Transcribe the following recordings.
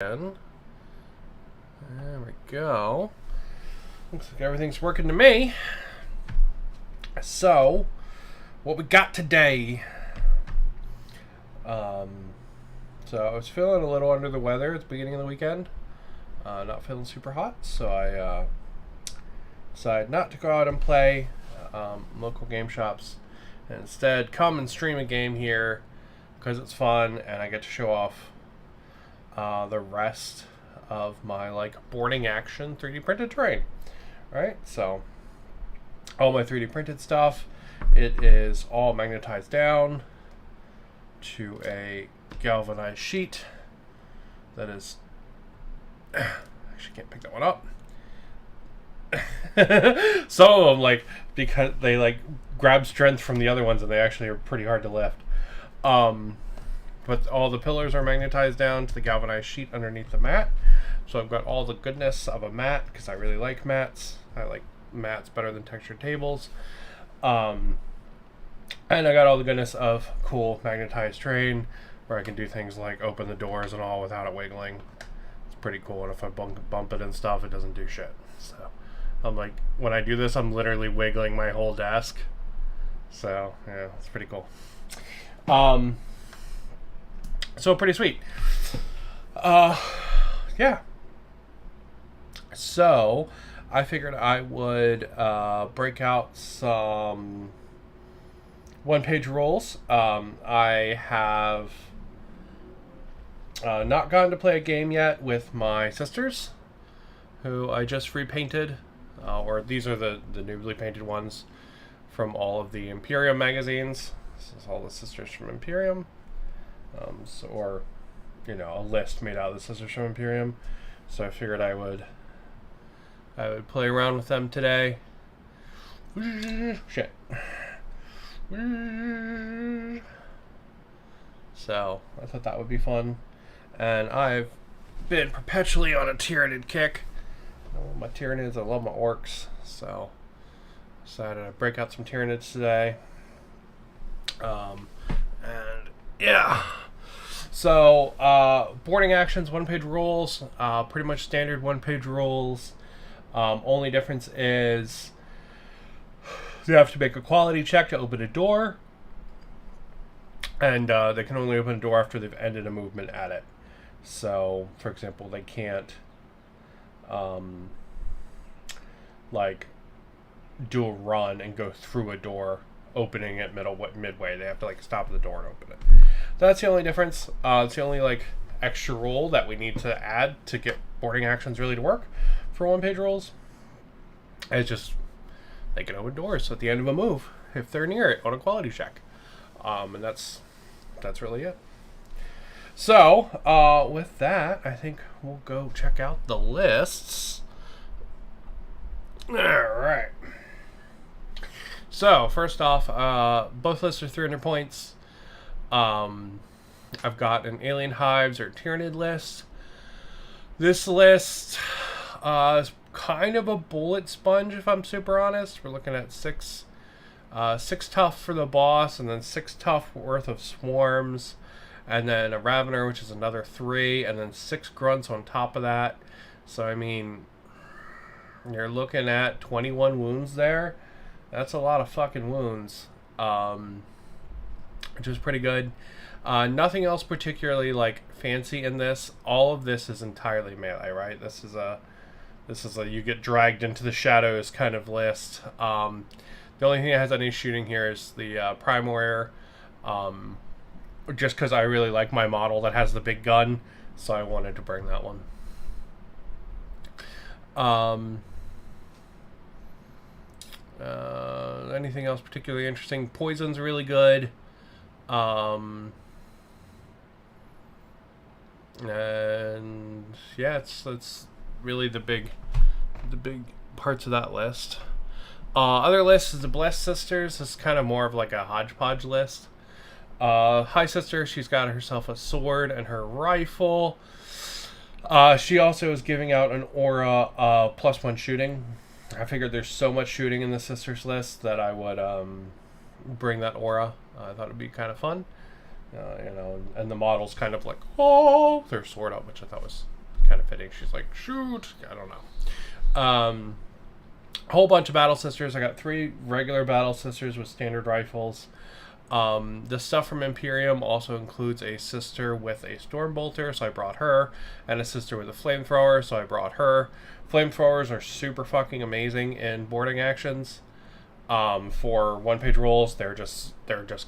There we go. Looks like everything's working to me. So, what we got today? So I was feeling a little under the weather at the beginning of the weekend. Not feeling super hot, so I decided not to go out and play local game shops, and instead come and stream a game here because it's fun and I get to show off the rest of my boarding action 3D printed terrain. Right, so all my 3D printed stuff, it is all magnetized down to a galvanized sheet that is actually can't pick that one up. Some of them, because they grab strength from the other ones, and they actually are pretty hard to lift. But all the pillars are magnetized down to the galvanized sheet underneath the mat. So I've got all the goodness of a mat because I really like mats. I like mats better than textured tables. And I got all the goodness of cool magnetized terrain where I can do things like open the doors and all without it wiggling. It's pretty cool. And if I bump it and stuff, it doesn't do shit. So I'm when I do this, I'm literally wiggling my whole desk. So yeah, it's pretty cool. So pretty sweet. Yeah. So I figured I would break out some one-page rules. I have not gotten to play a game yet with my sisters, who I just repainted, or these are the newly painted ones from all of the Imperium magazines. This is all the sisters from Imperium. Or a list made out of the sisters from Imperium. So I figured I would play around with them today. Shit. So I thought that would be fun. And I've been perpetually on a tyranid kick. I love my tyranids, I love my orcs. So I decided to break out some tyranids today. And yeah. So, boarding actions, one-page rules, pretty much standard one-page rules. Only difference is you have to make a quality check to open a door, and they can only open a door after they've ended a movement at it. So, for example, they can't do a run and go through a door opening it midway. They have to stop at the door and open it. So that's the only difference. It's the only extra rule that we need to add to get boarding actions really to work for one-page rules. It's just they can open doors at the end of a move if they're near it on a quality check, and that's really it. So with that, I think we'll go check out the lists. All right. So first off, both lists are 300 points. I've got an Alien Hives or Tyranid list. This list is kind of a bullet sponge, if I'm super honest. We're looking at six tough for the boss, and then 6 tough worth of swarms, and then a Ravener, which is another 3, and then 6 grunts on top of that. So I mean, you're looking at 21 wounds there. That's a lot of fucking wounds, which is pretty good. Nothing else particularly fancy in this. All of this is entirely melee, right? This is a you get dragged into the shadows kind of list. The only thing that has any shooting here is the Prime Warrior, just because I really like my model that has the big gun, so I wanted to bring that one. Anything else particularly interesting? Poison's really good. And yeah, it's really the big parts of that list. Other list is the Blessed Sisters. It's kind of more of a hodgepodge list. High Sister, she's got herself a sword and her rifle. She also is giving out an aura +1 shooting. I figured there's so much shooting in the Sisters list that I would bring that aura. I thought it'd be kind of fun. You know, and the model's kind of like, oh, with her sword up, which I thought was kind of fitting. She's like, shoot, I don't know. A whole bunch of Battle Sisters. I got 3 regular Battle Sisters with standard rifles. The stuff from Imperium also includes a sister with a Stormbolter, so I brought her, and a sister with a Flamethrower, so I brought her. Flamethrowers are super fucking amazing in boarding actions. For one-page rolls, they're just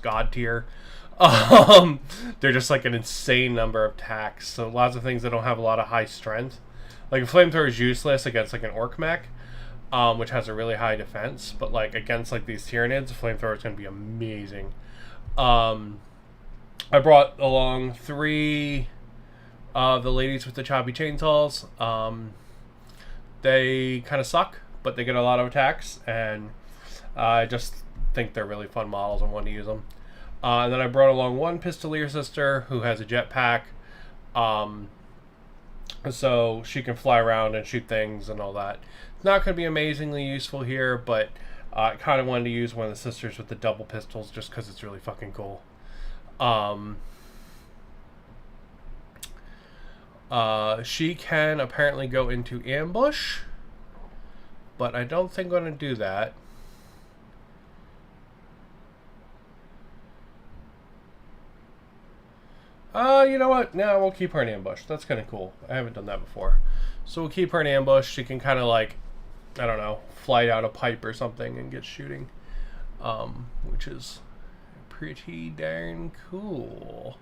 god tier. They're just like an insane number of attacks, so lots of things that don't have a lot of high strength. Like a Flamethrower is useless against like an Orc mech, which has a really high defense, but like against like these Tyranids, a Flamethrower is going to be amazing. I brought along 3 of the ladies with the choppy chainsaws. They kind of suck, but they get a lot of attacks, and I just think they're really fun models and want to use them. And then I brought along 1 Pistolier sister who has a jetpack, so she can fly around and shoot things and all that. It's not going to be amazingly useful here, but I kind of wanted to use one of the sisters with the double pistols just because it's really fucking cool. She can apparently go into ambush, but I don't think I'm going to do that. You know what? No, we'll keep her in ambush. That's kind of cool. I haven't done that before. So we'll keep her in ambush. She can kind of like, I don't know, fly down a pipe or something and get shooting. Which is pretty darn cool.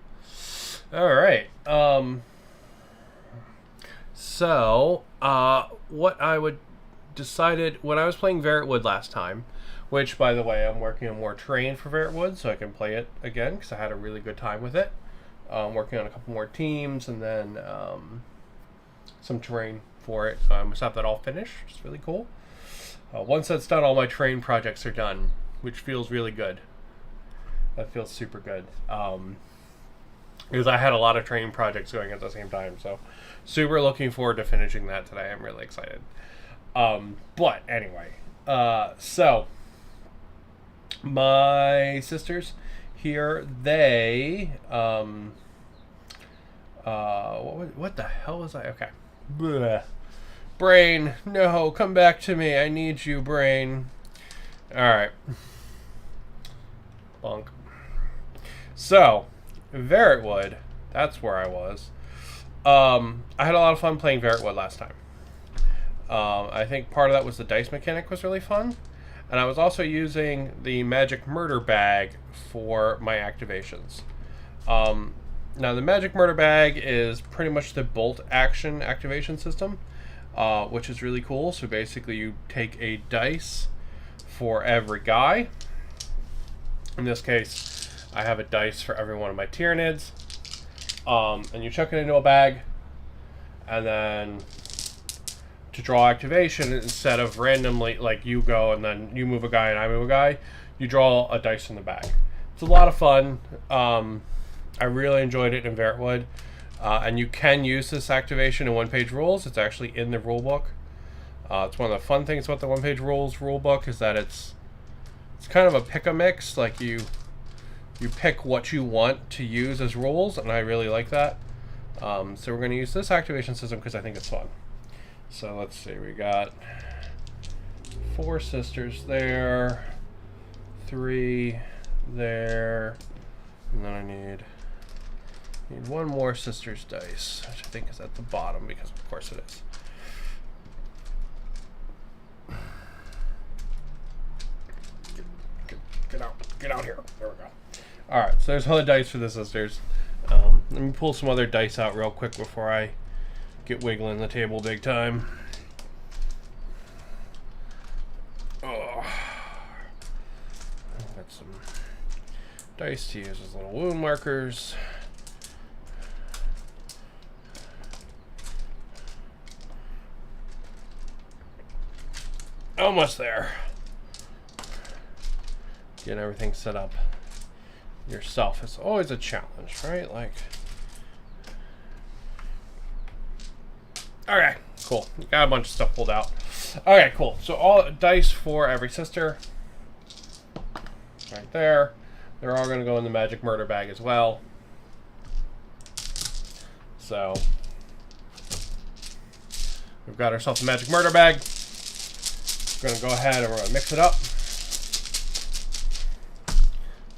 Alright. So, what I would decided when I was playing Veritwood last time, which, by the way, I'm working on more terrain for Veritwood so I can play it again because I had a really good time with it. Working on a couple more teams and then some terrain for it. I must have that all finished. It's really cool. Once that's done, all my terrain projects are done, which feels really good. That feels super good. Because I had a lot of training projects going at the same time, so super looking forward to finishing that today. I'm really excited. But anyway, so my sisters here, they what the hell was I? Okay. Blech. Brain, no, come back to me. I need you, brain. Alright. Bonk. So, Veritwood, that's where I was. I had a lot of fun playing Veritwood last time. I think part of that was the dice mechanic was really fun. And I was also using the Magic Murder Bag for my activations. Now, the Magic Murder Bag is pretty much the bolt action activation system, which is really cool. So basically, you take a dice for every guy. In this case, I have a dice for every one of my Tyranids. And you chuck it into a bag, and then to draw activation, instead of randomly, like you go and then you move a guy and I move a guy, you draw a dice in the bag. It's a lot of fun. I really enjoyed it in Veritwood. And you can use this activation in one-page rules. It's actually in the rulebook. It's one of the fun things about the one-page rules rulebook is that it's kind of a pick-a-mix. Like you pick what you want to use as rules, and I really like that. So we're going to use this activation system because I think it's fun. So let's see, we got 4 sisters there, 3 there, and then I need 1 more sister's dice, which I think is at the bottom because of course it is. Get out here. There we go. Alright, so there's all the dice for the sisters. Let me pull some other dice out real quick before I get wiggling the table big time. Oh. Got some dice to use as little wound markers. Almost there. Getting everything set up yourself is always a challenge, right? Like, okay, cool. Got a bunch of stuff pulled out. Okay, cool. So all dice for every sister, right there. They're all going to go in the Magic Murder Bag as well. So we've got ourselves a magic murder bag. We're going to go ahead and we're going to mix it up.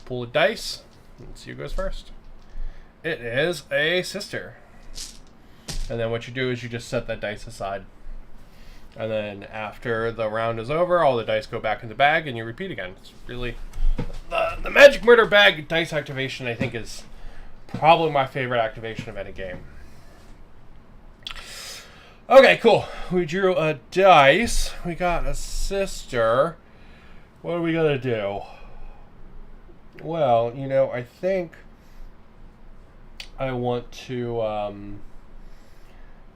Pull a dice. Let's see who goes first. It is a sister. And then what you do is you just set that dice aside. And then after the round is over, all the dice go back in the bag and you repeat again. It's really... The Magic Murder Bag dice activation, I think, is probably my favorite activation of any game. Okay, cool. We drew a dice. We got a sister. What are we going to do? Well, you know, I think I want to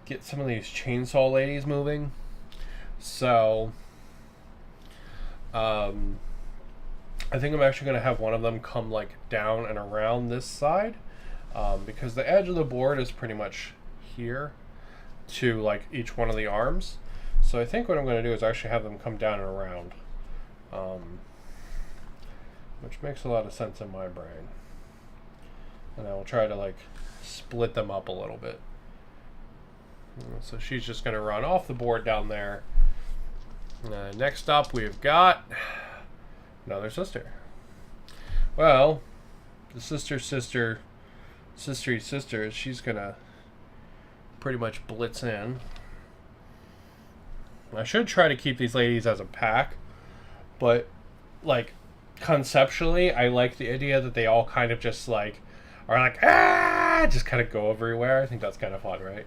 get some of these chainsaw ladies moving. So, I think I'm actually going to have one of them come like down and around this side, because the edge of the board is pretty much here to like each one of the arms. So I think what I'm going to do is actually have them come down and around, which makes a lot of sense in my brain. And I will try to like split them up a little bit. So she's just going to run off the board down there. Next up, we've got another sister. Well, the sister's sister, she's going to pretty much blitz in. I should try to keep these ladies as a pack, but like conceptually, I like the idea that they all kind of just like are like, just kind of go everywhere. I think that's kind of fun, right?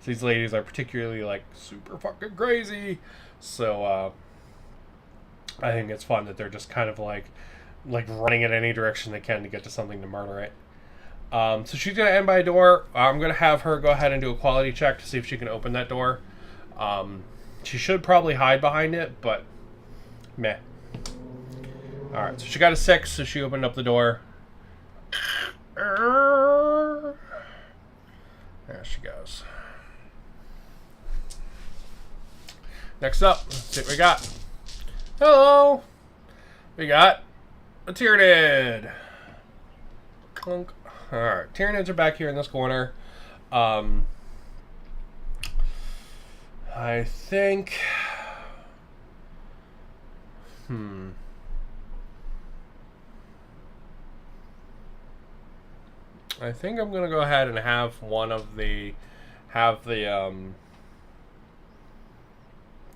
So these ladies are particularly like super fucking crazy. So I think it's fun that they're just kind of like running in any direction they can to get to something to murder it. So she's going to end by a door. I'm going to have her go ahead and do a quality check to see if she can open that door. She should probably hide behind it, but meh. Alright, so she got a 6, so she opened up the door. There she goes. Next up, let's see what we got. Hello! We got a Tyranid. Clunk. Alright, Tyranids are back here in this corner. I think... I think I'm going to go ahead and have one of the... the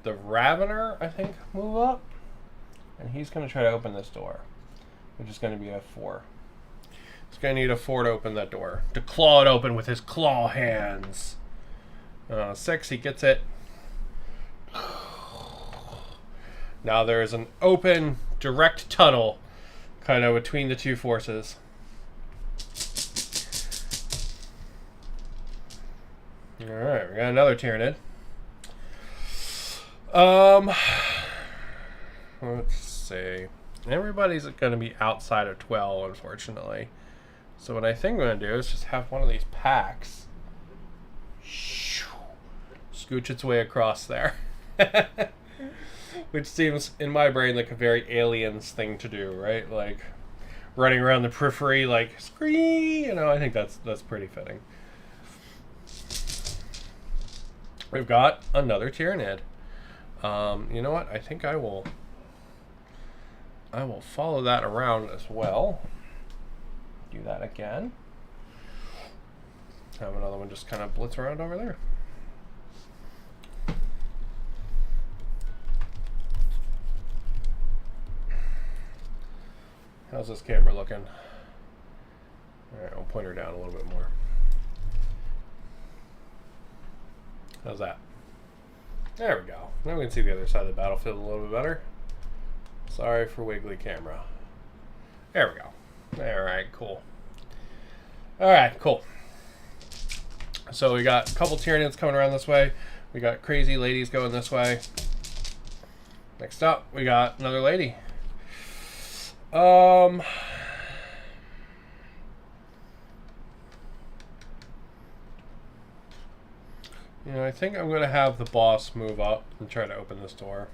Ravener, I think, move up. And he's going to try to open this door, which is going to be a 4. He's going to need a 4 to open that door. To claw it open with his claw hands. 6, he gets it. Now there is an open, direct tunnel kind of between the two forces. Alright, we got another Tyranid. Let's see. Everybody's going to be outside of 12, unfortunately. So what I think I'm going to do is just have one of these packs scooch its way across there. Which seems, in my brain, like a very Aliens thing to do, right? Like, running around the periphery, like, scream! You know, I think that's pretty fitting. We've got another Tyranid. You know what? I think I will follow that around as well. Do that again. Have another one just kind of blitz around over there. How's this camera looking? Alright, I'll point her down a little bit more. How's that? There we go. Now we can see the other side of the battlefield a little bit better. Sorry for wiggly camera. There we go. Alright, cool. Alright, cool. So we got a couple Tyranids coming around this way. We got crazy ladies going this way. Next up, we got another lady. You know, I think I'm going to have the boss move up and try to open this door.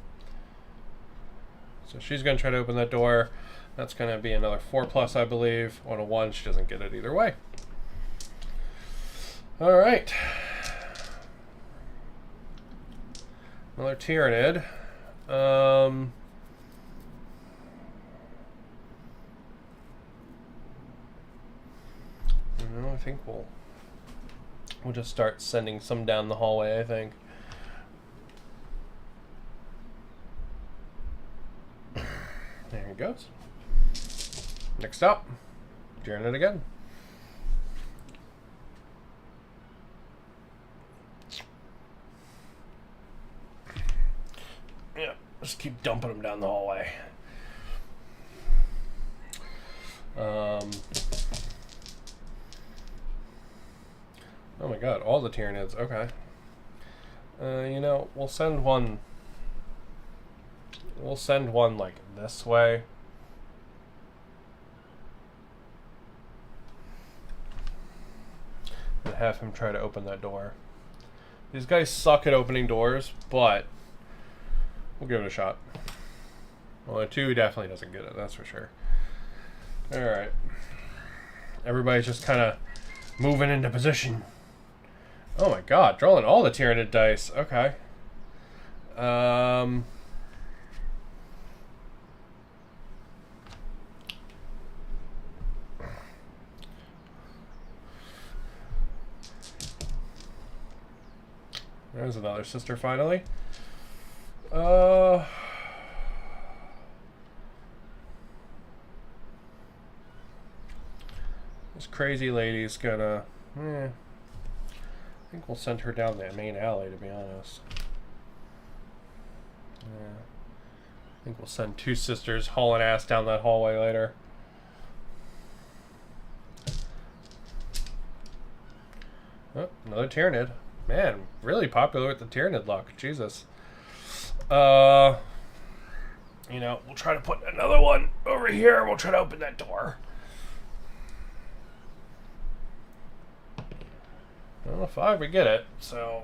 So she's going to try to open that door. That's going to be another 4+, I believe. On a 1, she doesn't get it either way. Alright. Another Tyranid. I think we'll just start sending some down the hallway, I think. There he goes. Next up, Tyranid again. Yeah, just keep dumping them down the hallway. Oh my god, all the Tyranids, okay. You know, we'll send one like this way. And have him try to open that door. These guys suck at opening doors, but we'll give it a shot. Well, the 2 definitely doesn't get it, that's for sure. Alright. Everybody's just kind of moving into position. Oh my god, drawing all the Tyranid dice. Okay. There's another sister finally. This crazy lady's gonna... I think we'll send her down that main alley, to be honest. Yeah. I think we'll send 2 sisters hauling ass down that hallway later. Oh, another Tyranid. Man, really popular with the Tyranid luck. Jesus. You know, we'll try to put another one over here. We'll try to open that door. Well, 5, we get it, so...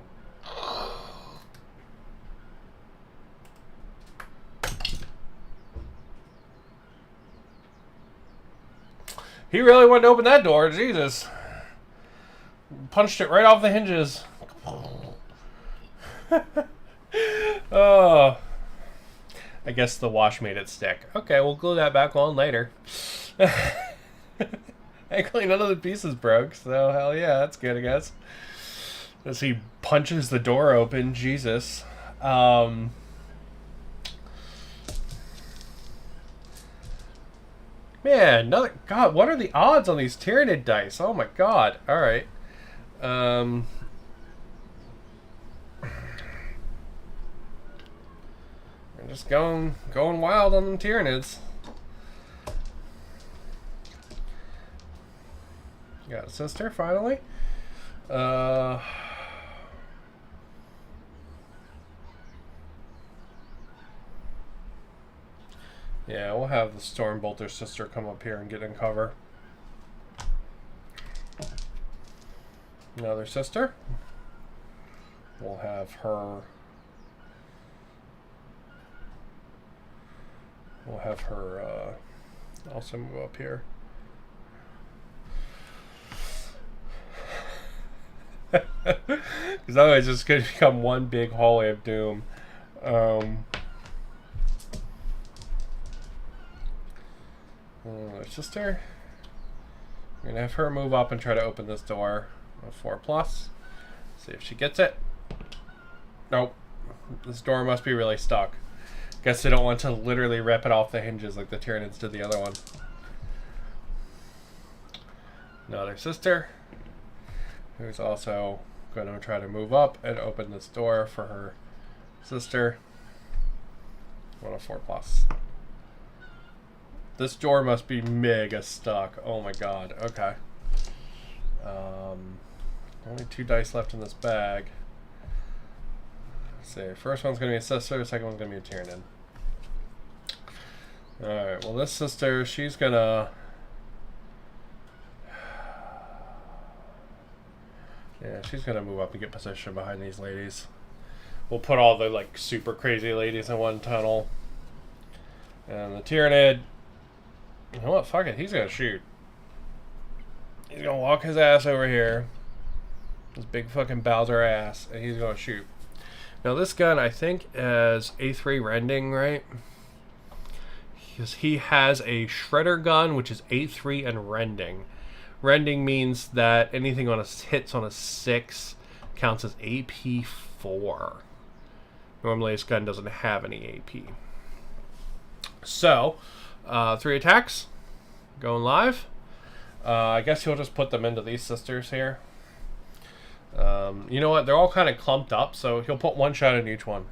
He really wanted to open that door, Jesus. Punched it right off the hinges. Oh. I guess the wash made it stick. Okay, we'll glue that back on later. Actually, none of the pieces broke, so hell yeah, that's good, I guess. As he punches the door open, Jesus. Man, another... God, what are the odds on these Tyranid dice? Oh my god. Alright. We're just going wild on them Tyranids. Got a sister, finally. Yeah, we'll have the Stormbolter sister come up here and get in cover. Another sister. We'll have her... also move up here. Because otherwise it's going to become one big hallway of doom. Sister. We're going to have her move up and try to open this door. A 4+. See if she gets it. Nope. This door must be really stuck. Guess they don't want to literally rip it off the hinges like the Tyranids did the other one. Another sister, who's also going to try to move up and open this door for her sister. What a 4+. This door must be mega stuck. Oh my god. Okay. Only 2 dice left in this bag. Let's see. First one's going to be a sister. Second one's going to be a Tyranid. Alright. Well, this sister, she's going to... Yeah, she's going to move up and get position behind these ladies. We'll put all the, like, super crazy ladies in one tunnel. And the Tyranid... You know what? Fuck it. He's going to shoot. He's going to walk his ass over here. His big fucking Bowser ass, and he's gonna shoot. Now this gun, I think, is A3 rending, right? Because he has a shredder gun, which is A3 and rending. Rending means that anything on a hits on a 6 counts as AP4. Normally this gun doesn't have any AP. So, 3 attacks. Going live. I guess he'll just put them into these sisters here. You know what? They're all kind of clumped up, so he'll put 1 shot in each one.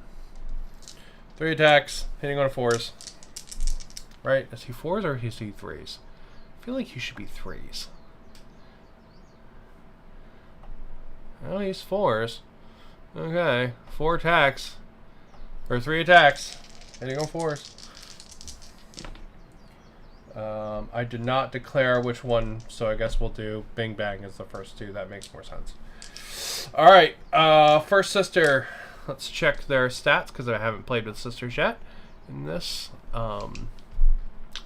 3 attacks, hitting on 4s. Right? Is he 4s or is he 3s? I feel like he should be 3s. Oh, he's 4s. Okay, 4 attacks. Or 3 attacks. Hitting on 4s. I did not declare which one, so I guess we'll do Bing Bang as the first 2. That makes more sense. Alright, first sister. Let's check their stats, because I haven't played with sisters yet in this.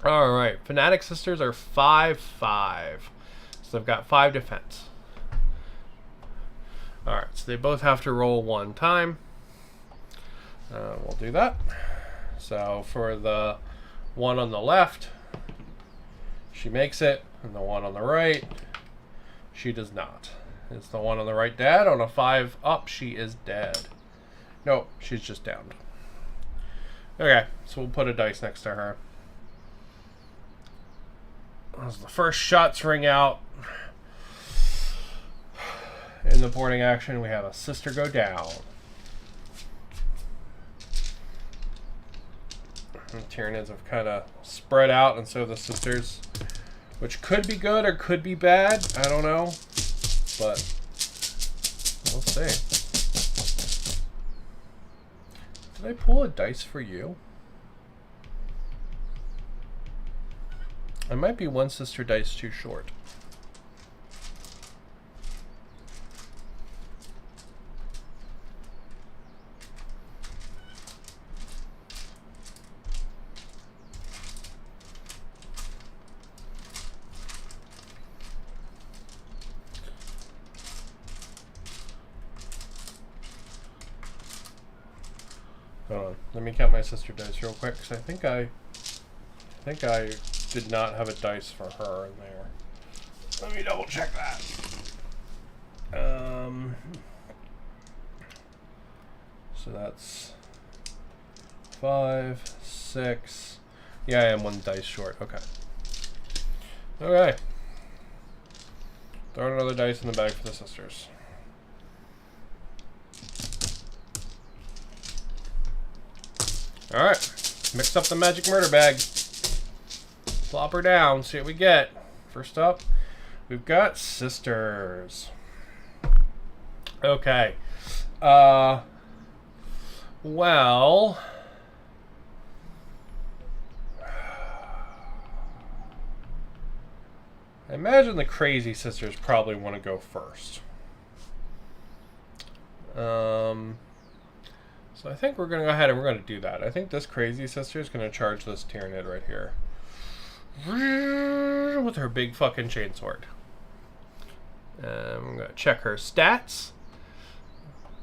Alright, Fanatic sisters are 5-5. So they've got 5 defense. Alright, so they both have to roll 1 time. We'll do that. So for the one on the left, she makes it, and the one on the right, she does not. It's the one on the right dead. On a 5 up, she is dead. Nope, she's just downed. Okay, so we'll put a dice next to her. As the first shots ring out, in the boarding action, we have a sister go down. The Tyranids have kind of spread out, and so the sisters, which could be good or could be bad. I don't know, but we'll see. Did I pull a dice for you? I might be 1 sister dice too short. Hold on. Let me count my sister dice real quick, because I think I did not have a dice for her in there. Let me double check that. So that's 5, 6. Yeah, I am 1 dice short. Okay. Okay. Throw another dice in the bag for the sisters. Alright, mix up the magic murder bag. Plop her down, see what we get. First up, we've got sisters. Okay. Well, I imagine the crazy sisters probably want to go first. So I think we're going to go ahead and we're going to do that. I think this crazy sister is going to charge this Tyranid right here. With her big fucking chainsword. I'm going to check her stats.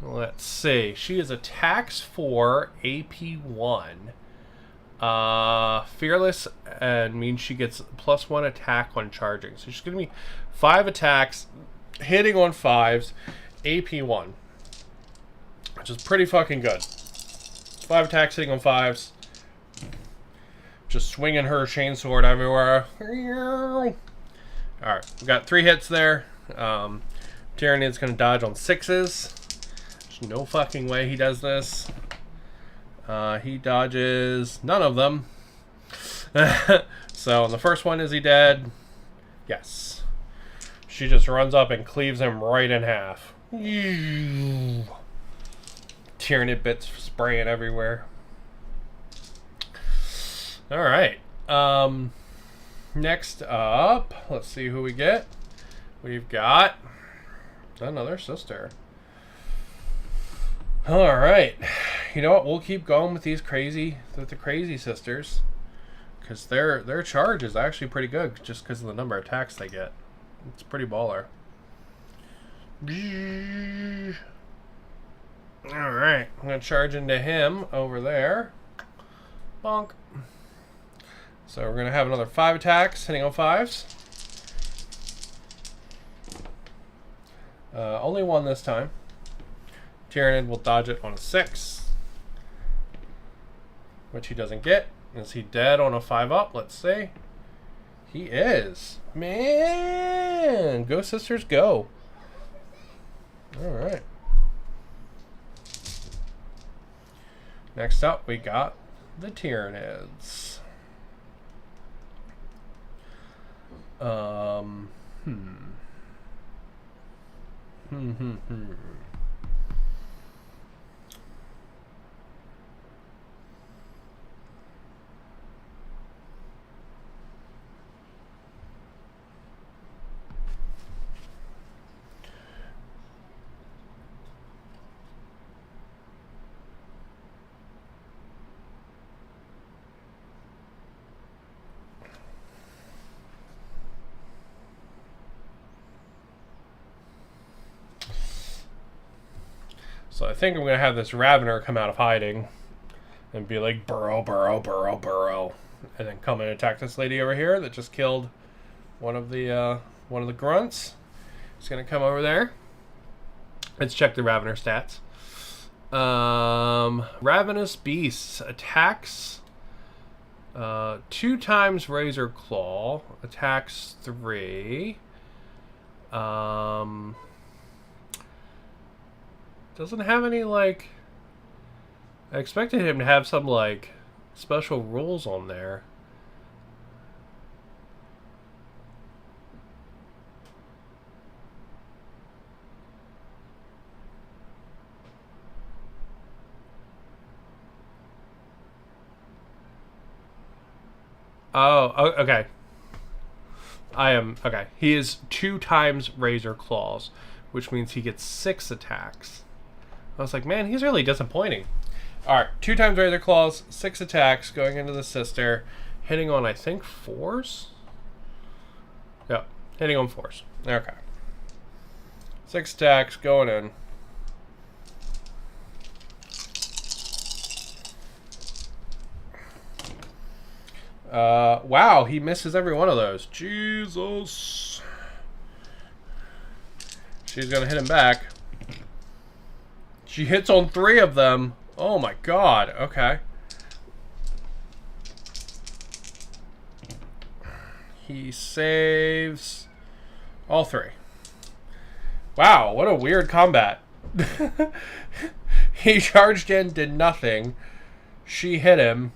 Let's see. She is attacks for AP1. Fearless and means she gets +1 attack on charging. So she's going to be 5 attacks, hitting on 5s, AP1. Which is pretty fucking good. 5 attacks hitting on 5s. Just swinging her chainsword everywhere. Alright, we got 3 hits there. Tyranid's going to dodge on 6s. There's no fucking way he does this. He dodges none of them. So on the first one, is he dead? Yes. She just runs up and cleaves him right in half. Tyranid bits spraying everywhere. Alright. Next up, let's see who we get. We've got another sister. Alright. You know what? We'll keep going with these crazy sisters. Because their charge is actually pretty good just because of the number of attacks they get. It's pretty baller. Alright, I'm going to charge into him over there. Bonk. So we're going to have another 5 attacks, hitting on 5s. Only 1 this time. Tyranid will dodge it on a 6. Which he doesn't get. Is he dead on a 5-up? Let's see. He is. Man! Go, sisters, go. Alright. Next up, we got the Tyranids. So I think I'm going to have this Ravener come out of hiding and be like, burrow, burrow, burrow, burrow. And then come and attack this lady over here that just killed one of the grunts. He's going to come over there. Let's check the Ravener stats. Ravenous Beasts attacks 2 times Razor Claw, attacks 3. Doesn't have any, like... I expected him to have some, like, special rules on there. Oh, okay. Okay. He is 2 times Razor Claws, which means he gets 6 attacks. I was like, man, he's really disappointing. Alright, 2 times Razor Claws, 6 attacks, going into the sister, hitting on, I think, 4s? Yep, hitting on 4s. Okay. 6 attacks, going in. Wow, he misses every one of those. Jesus. She's gonna hit him back. She hits on 3 of them. Oh my god. Okay. He saves all 3. Wow, what a weird combat. He charged in, did nothing. She hit him,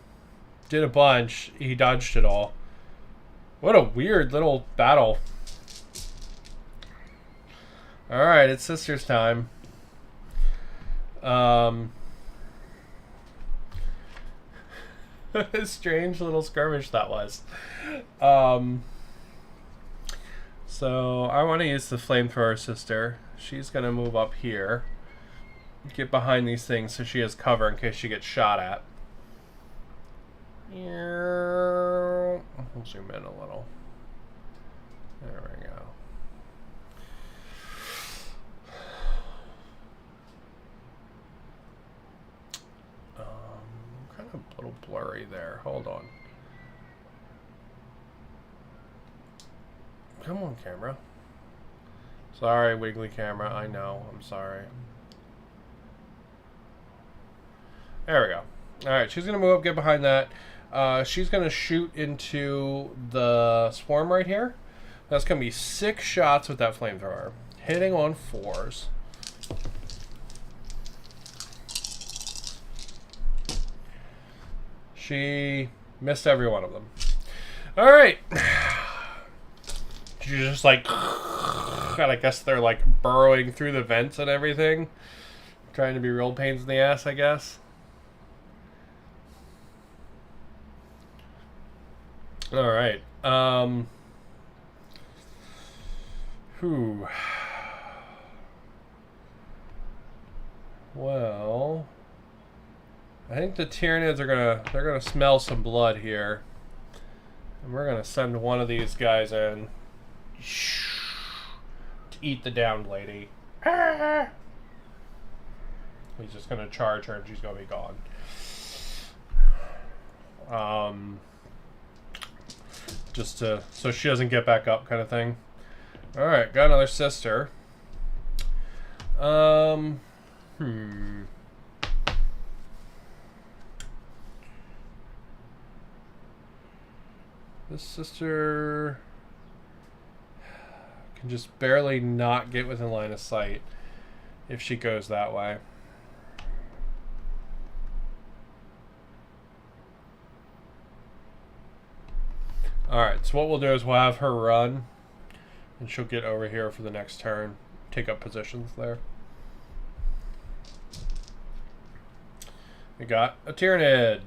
did a bunch. He dodged it all. What a weird little battle. Alright, it's sisters time. Strange little skirmish that was. So I want to use the flamethrower sister. She's gonna move up here, get behind these things so she has cover in case she gets shot at. We'll zoom in a little. There we go. Kind of a little blurry there. Hold on. Come on, camera. Sorry, wiggly camera. I know. I'm sorry. There we go. Alright, she's going to move up, get behind that. She's going to shoot into the swarm right here. That's going to be 6 shots with that flamethrower. Hitting on 4s. She missed every one of them. Alright. She's just like... God, I guess they're like burrowing through the vents and everything. Trying to be real pains in the ass, I guess. Alright. Well, I think the Tyranids are they're gonna smell some blood here. And we're gonna send one of these guys in to eat the downed lady. Ah! He's just gonna charge her and she's gonna be gone. Just to, so she doesn't get back up, kind of thing. All right, got another sister. This sister can just barely not get within line of sight if she goes that way. Alright, so what we'll do is we'll have her run, and she'll get over here for the next turn, take up positions there. We got a Tyranid.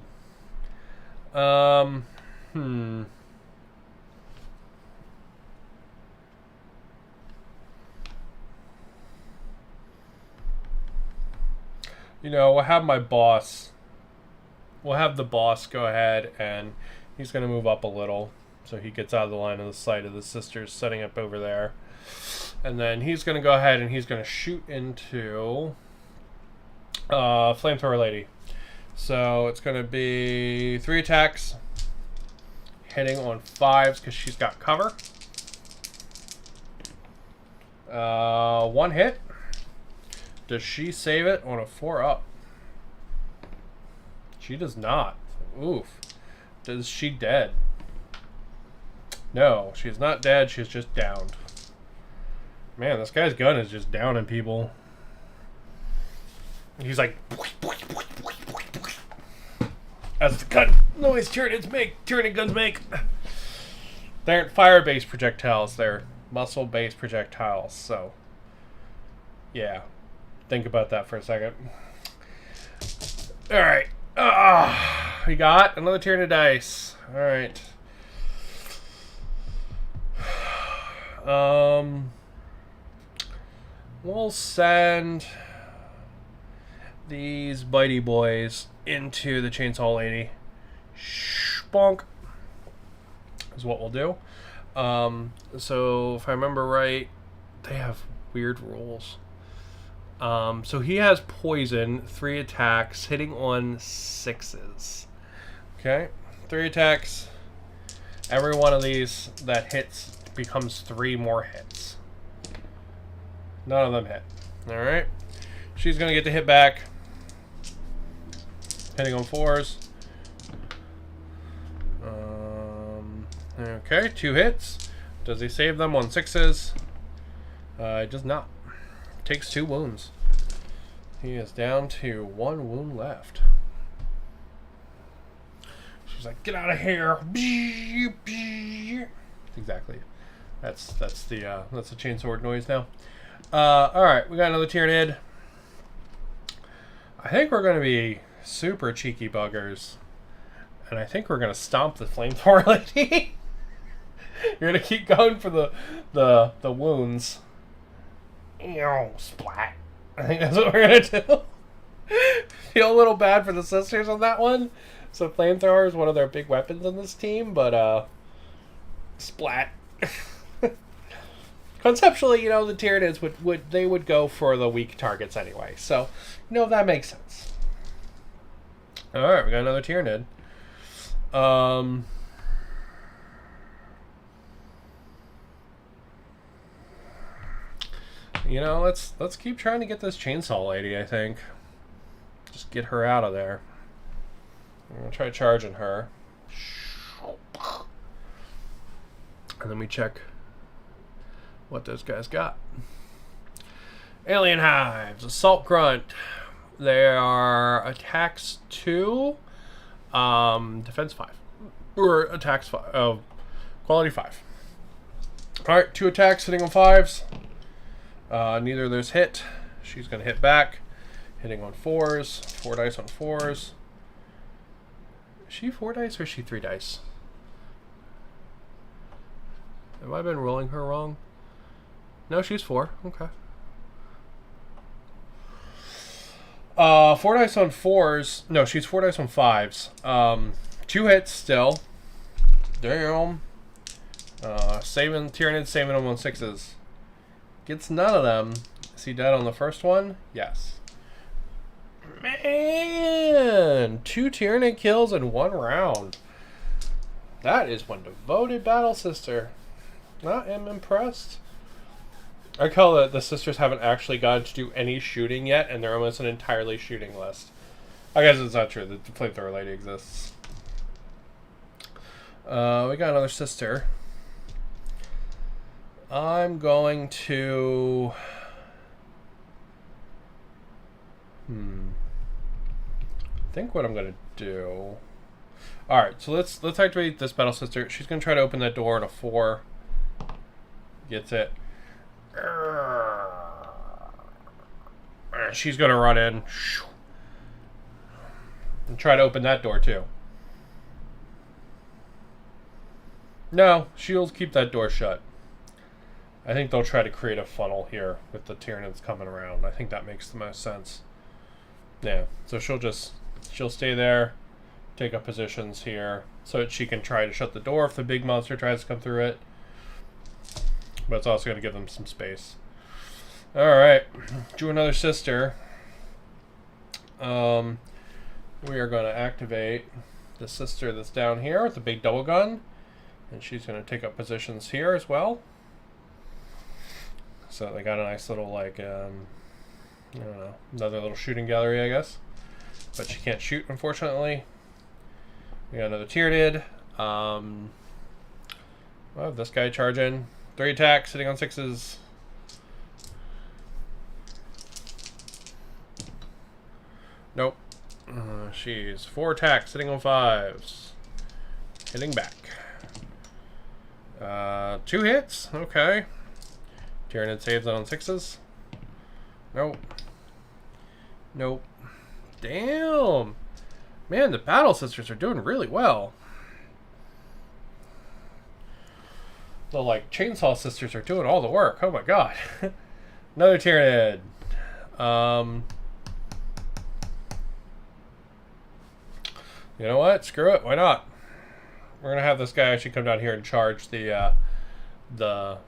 You know, we'll have my boss. We'll have the boss go ahead, and he's going to move up a little. So he gets out of the line of the sight of the sisters setting up over there. And then he's going to go ahead and he's going to shoot into Flamethrower Lady. So it's going to be 3 attacks. Hitting on 5s because she's got cover. 1 hit. Does she save it on a 4-up? She does not. Oof. Is she dead? No, she's not dead. She's just downed. Man, this guy's gun is just downing people. He's like... As the gun noise Tyranid guns make. They aren't fire-based projectiles. They're muscle-based projectiles. So, yeah. Think about that for a second. Alright. We got another Tyranid dice. Alright. We'll send these bitey boys into the Chainsaw Lady. Bonk is what we'll do. So if I remember right, they have weird rules. So he has poison, 3 attacks, hitting on 6s. Okay, 3 attacks. Every one of these that hits becomes 3 more hits. None of them hit. Alright. She's going to get to hit back. Hitting on 4s. Okay, 2 hits. Does he save them on 6s? It does not. Takes 2 wounds. He is down to 1 wound left. She's like, get out of here. Exactly. That's the chainsword noise now. Alright, we got another Tyranid. I think we're gonna be super cheeky buggers. And I think we're gonna stomp the Flamethrower Lady. You're gonna keep going for the wounds. Ew, splat. I think that's what we're gonna do. Feel a little bad for the sisters on that one. So flamethrower is one of their big weapons in this team, but splat. Conceptually, you know, the Tyranids would go for the weak targets anyway. So, you know, that makes sense. Alright, we got another Tyranid. You know, let's keep trying to get this Chainsaw Lady, I think. Just get her out of there. I'm gonna try charging her. And then we check what those guys got. Alien Hives, Assault Grunt. They are attacks 2, defense 5. Or attacks 5. Quality 5. Alright, 2 attacks hitting on 5s. Neither of those hit. She's going to hit back. Hitting on 4s. 4 dice on 4s. Is she 4 dice or is she 3 dice? Have I been rolling her wrong? No, she's 4. Okay. 4 dice on 4s. No, she's 4 dice on 5s. 2 hits still. Damn. Saving Tyranids, saving them on 6s. Gets none of them. Is he dead on the first one? Yes. Man! 2 Tyranid kills in 1 round. That is one devoted battle sister. I am impressed. I call it the sisters haven't actually gotten to do any shooting yet, and they're almost an entirely shooting list. I guess it's not true. The flamethrower lady exists. We got another sister. I'm going to... I think what I'm going to do... Alright, so let's activate this battle sister. She's going to try to open that door at a 4. Gets it. She's going to run in. And try to open that door too. No, she'll keep that door shut. I think they'll try to create a funnel here with the Tyranids coming around. I think that makes the most sense. Yeah, so she'll stay there, take up positions here, so that she can try to shut the door if the big monster tries to come through it. But it's also going to give them some space. Alright, do another sister. We are going to activate the sister that's down here with the big double gun. And she's going to take up positions here as well. So they got a nice little, like, I don't know, another little shooting gallery, I guess. But she can't shoot, unfortunately. We got another Tyranid. Well, this guy charging. 3 attacks, sitting on 6s. Nope. She's 4 attacks, sitting on 5s. Hitting back. 2 hits. Okay. Tyranid saves on 6s. Nope. Nope. Damn. Man, the battle sisters are doing really well. The, like, chainsaw sisters are doing all the work. Oh my god. Another Tyranid. You know what? Screw it. Why not? We're gonna have this guy actually come down here and charge the one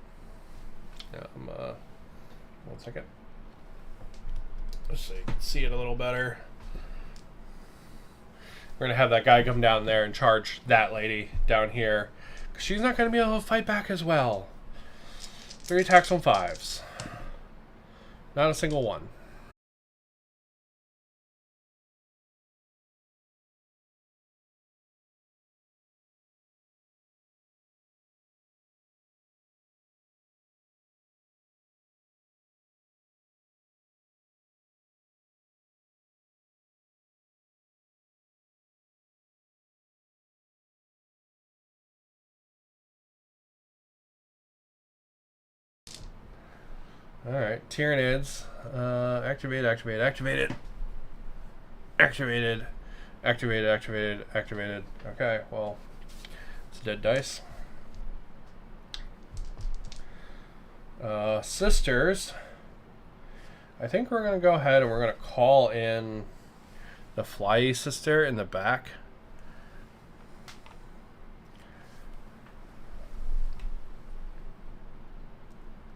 second. Let's see, you can see it a little better. We're gonna have that guy come down there and charge that lady down here, because she's not gonna be able to fight back as well. 3 attacks on 5s. Not a single one. Alright, Tyranids. Activated. Okay, well, it's a dead dice. Sisters. I think we're going to go ahead and we're going to call in the flyy sister in the back.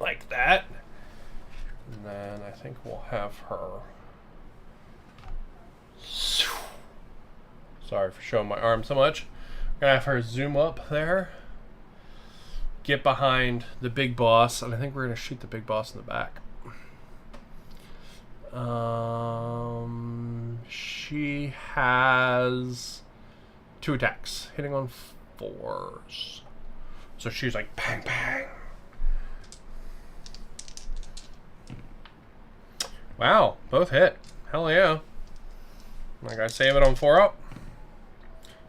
Like that. And then I think we'll have her. Sorry for showing my arm so much. I'm gonna have her zoom up there. Get behind the big boss, and I think we're gonna shoot the big boss in the back. She has 2 attacks, hitting on 4s. So she's like bang bang. Wow, both hit. Hell yeah. Like, I save it on 4 up.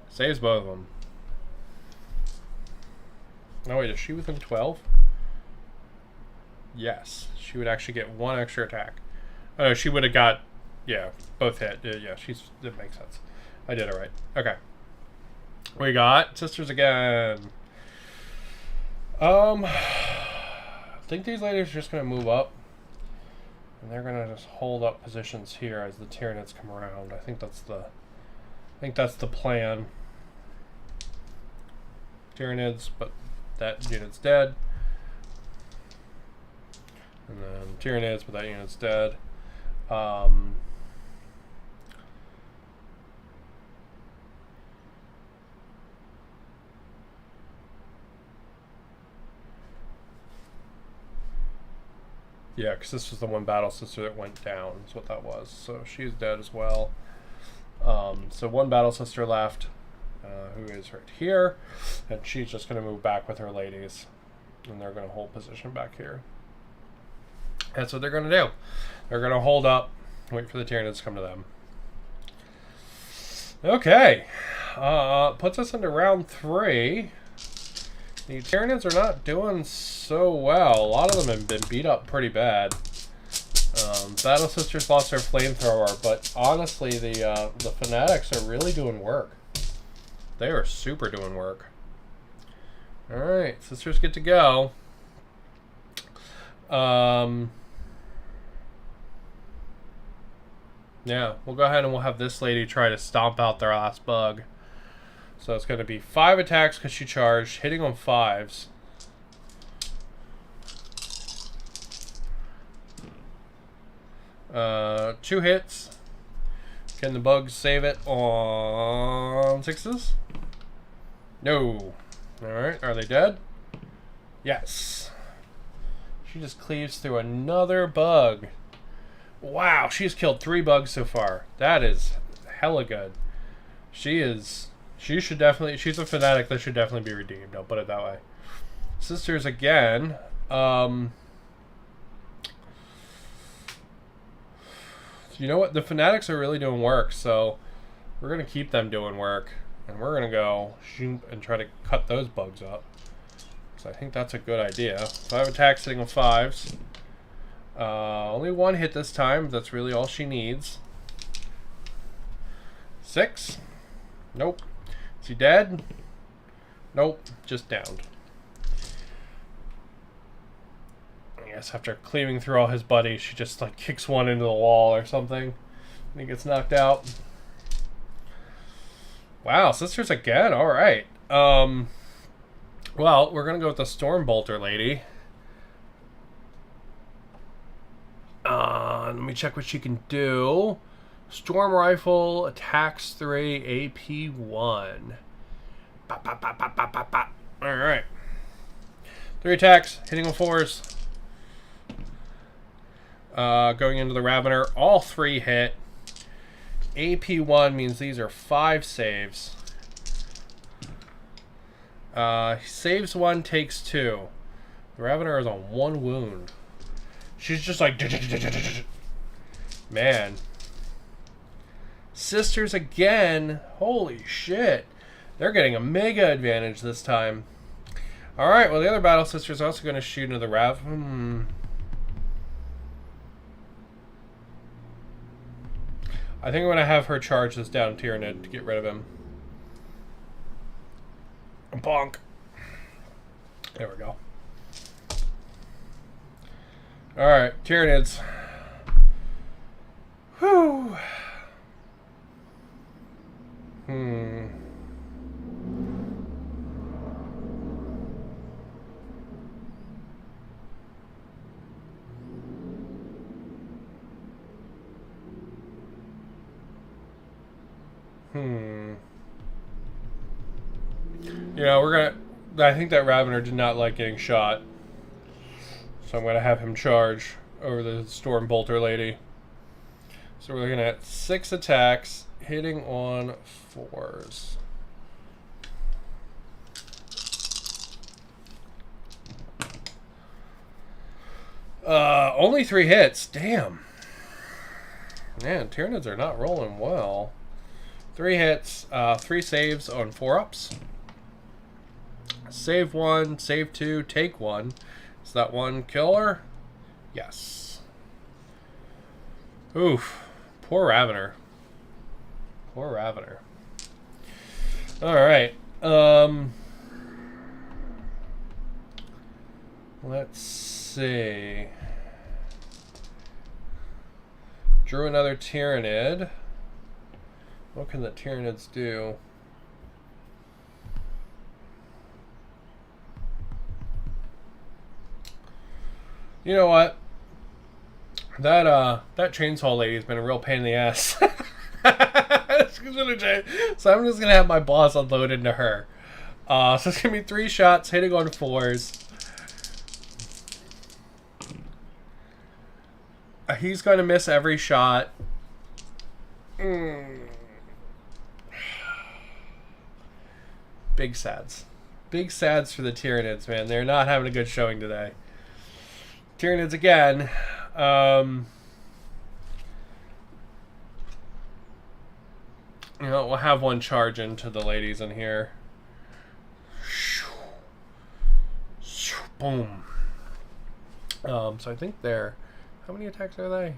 Saves both of them. No, wait, is she within 12? Yes. She would actually get 1 extra attack. Oh, no, she would have got, yeah, both hit. Yeah, that makes sense. I did it right. Okay. We got sisters again. I think these ladies are just going to move up. And they're gonna just hold up positions here as the Tyranids come around. I think that's the plan. Tyranids, but that unit's dead. And then tyranids, but that unit's dead. Yeah, because this was the one battle sister that went down, is what that was. So she's dead as well. So one battle sister left, who is right here, and she's just going to move back with her ladies, and they're going to hold position back here. That's what they're going to do. They're going to hold up, wait for the Tyranids to come to them. Okay, puts us into round 3. The Tyranids are not doing so well. A lot of them have been beat up pretty bad. Battle Sisters lost their flamethrower, but honestly, the Fanatics are really doing work. They are super doing work. Alright, Sisters get to go. Yeah, we'll go ahead and we'll have this lady try to stomp out their last bug. So it's going to be 5 attacks because she charged, hitting on 5s. Two hits. Can the bugs save it on 6s? No. Alright, are they dead? Yes. She just cleaves through another bug. Wow, she's killed 3 bugs so far. That is hella good. She's a fanatic that should definitely be redeemed. I'll put it that way. Sisters again. You know what? The fanatics are really doing work, so we're going to keep them doing work. And we're going to go shoot and try to cut those bugs up. So I think that's a good idea. 5 attacks hitting on 5s. Only 1 hit this time. That's really all she needs. 6. Nope. Is he dead? Nope. Just downed. I guess after cleaving through all his buddies, she just like kicks one into the wall or something. And he gets knocked out. Wow, sisters again. Alright. Well, we're going to go with the Stormbolter lady. Let me check what she can do. Storm Rifle, attacks 3, AP 1. Alright. 3 attacks, hitting on 4s. Going into the Ravener, all 3 hit. AP 1 means these are 5 saves. Saves 1, takes 2. The Ravener is on 1 wound. She's just like... Man. Sisters again. Holy shit. They're getting a mega advantage this time. Alright, well the other battle sister is also going to shoot into the Rav. I think I'm going to have her charge this down Tyranid to get rid of him. Bonk. There we go. Alright, Tyranids. Whew. You know, I think that Ravener did not like getting shot. So I'm going to have him charge over the Stormbolter lady. So we're looking at 6 attacks, hitting on 4s. Only 3 hits. Damn. Man, Tyranids are not rolling well. 3 hits, 3 saves on 4-ups. Save 1, save 2, take 1. Is that 1 killer? Yes. Oof. Poor Ravener. Poor Ravener. Alright. Let's see. Drew another Tyranid. What can the Tyranids do? You know what? That chainsaw lady has been a real pain in the ass. So I'm just gonna have my boss unload into her. So it's gonna be 3 shots hitting on 4s. He's gonna miss every shot. Big sads. Big sads for the Tyranids, man. They're not having a good showing today. Tyranids again. You know, we'll have one charge into the ladies in here. Boom. So I think they're... How many attacks are they?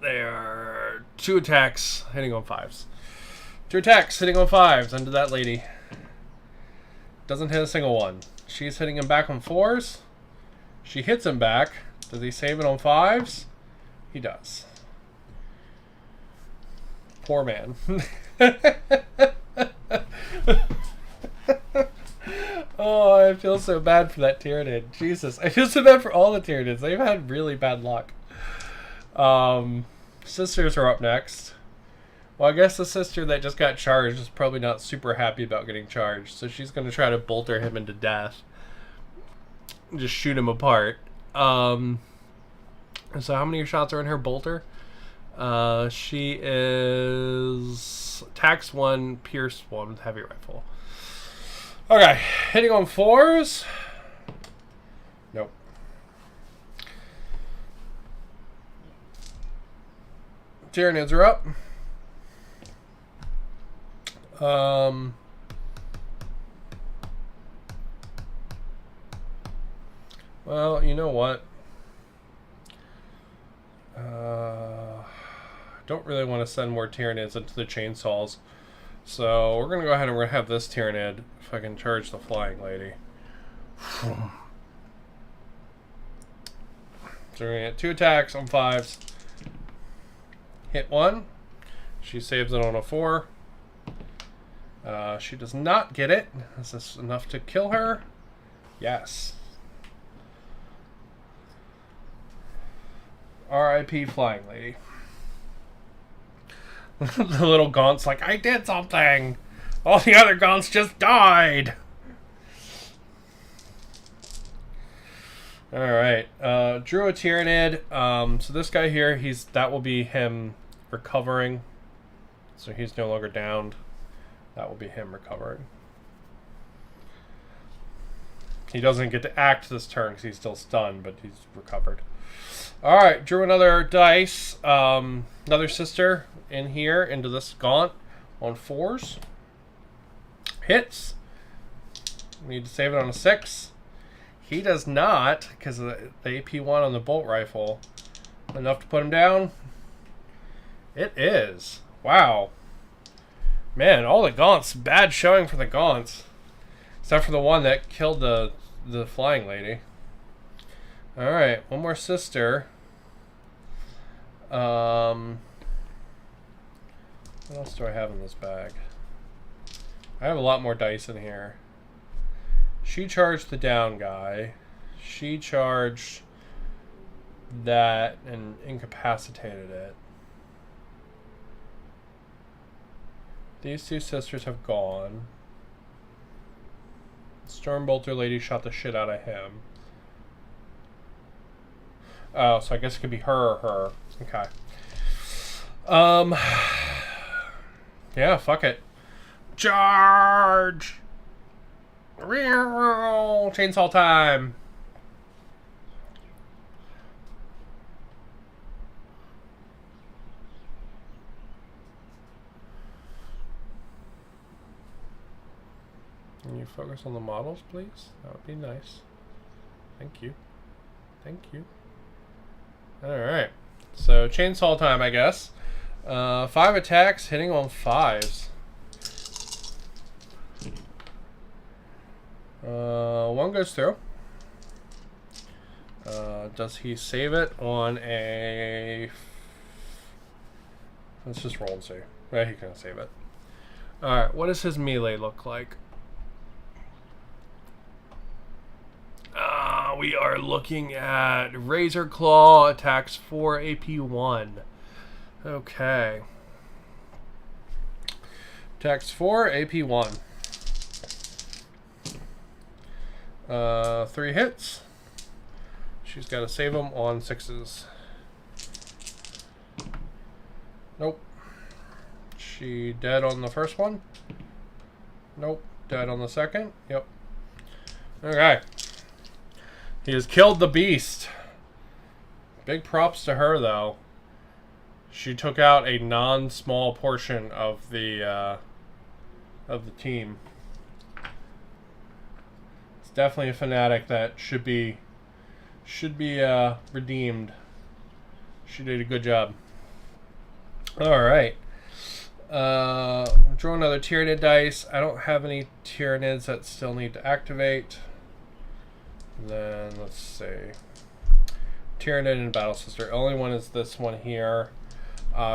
They are 2 attacks hitting on 5s. 2 attacks hitting on 5s into that lady. Doesn't hit a single one. She's hitting him back on 4s. She hits him back. Does he save it on 5s? He does. Poor man. Oh, I feel so bad for that Tyranid. Jesus, I feel so bad for all the Tyranids. They've had really bad luck. Sisters are up next. Well, I guess the sister that just got charged is probably not super happy about getting charged, so she's going to try to bolter him into death. Just shoot him apart. So how many shots are in her bolter? She is... Attacks 1, pierce 1 with heavy rifle. Okay, hitting on 4s. Nope. Tyranids are up. Well, you know what? Don't really want to send more Tyranids into the chainsaws. So we're going to go ahead and we're going to have this Tyranid fucking charge the flying lady. So we're going to get 2 attacks on 5s. Hit 1. She saves it on a 4. She does not get it. Is this enough to kill her? Yes. R.I.P. Flying Lady. The little Gaunt's like, I did something! All the other Gaunts just died! Alright. Drew a Tyranid. So this guy here, that will be him recovering. So he's no longer downed. That will be him recovering. He doesn't get to act this turn because he's still stunned, but he's recovered. Alright, drew another dice. Another sister in here into this Gaunt on 4s. Hits. We need to save it on a 6. He does not, because the AP1 on the bolt rifle. Enough to put him down? It is. Wow. Man, all the Gaunts. Bad showing for the Gaunts. Except for the one that killed the flying lady. Alright, one more sister. What else do I have in this bag? I have a lot more dice in here. She charged the down guy. She charged that and incapacitated it. These 2 sisters have gone. Stormbolter lady shot the shit out of him. Oh, so I guess it could be her or her. Okay. Yeah, fuck it. Charge! Chainsaw time! Can you focus on the models, please? That would be nice. Thank you. Thank you. Alright. So, chainsaw time, I guess. 5 attacks, hitting on 5s. One goes through. Does he save it on a... Let's just roll and see. Yeah, he can save it. Alright, what does his melee look like? We are looking at Razor Claw, attacks 4, AP 1. Okay. Attacks 4, AP 1. 3 hits. She's got to save them on 6s. Nope. She dead on the first one? Nope. Dead on the second? Yep. Okay. He has killed the beast. Big props to her, though. She took out a non-small portion of the team. It's definitely a fanatic that should be redeemed. She did a good job. All right. Draw another Tyranid dice. I don't have any Tyranids that still need to activate. Then let's see. Tyranid and Battle Sister. Only one is this one here.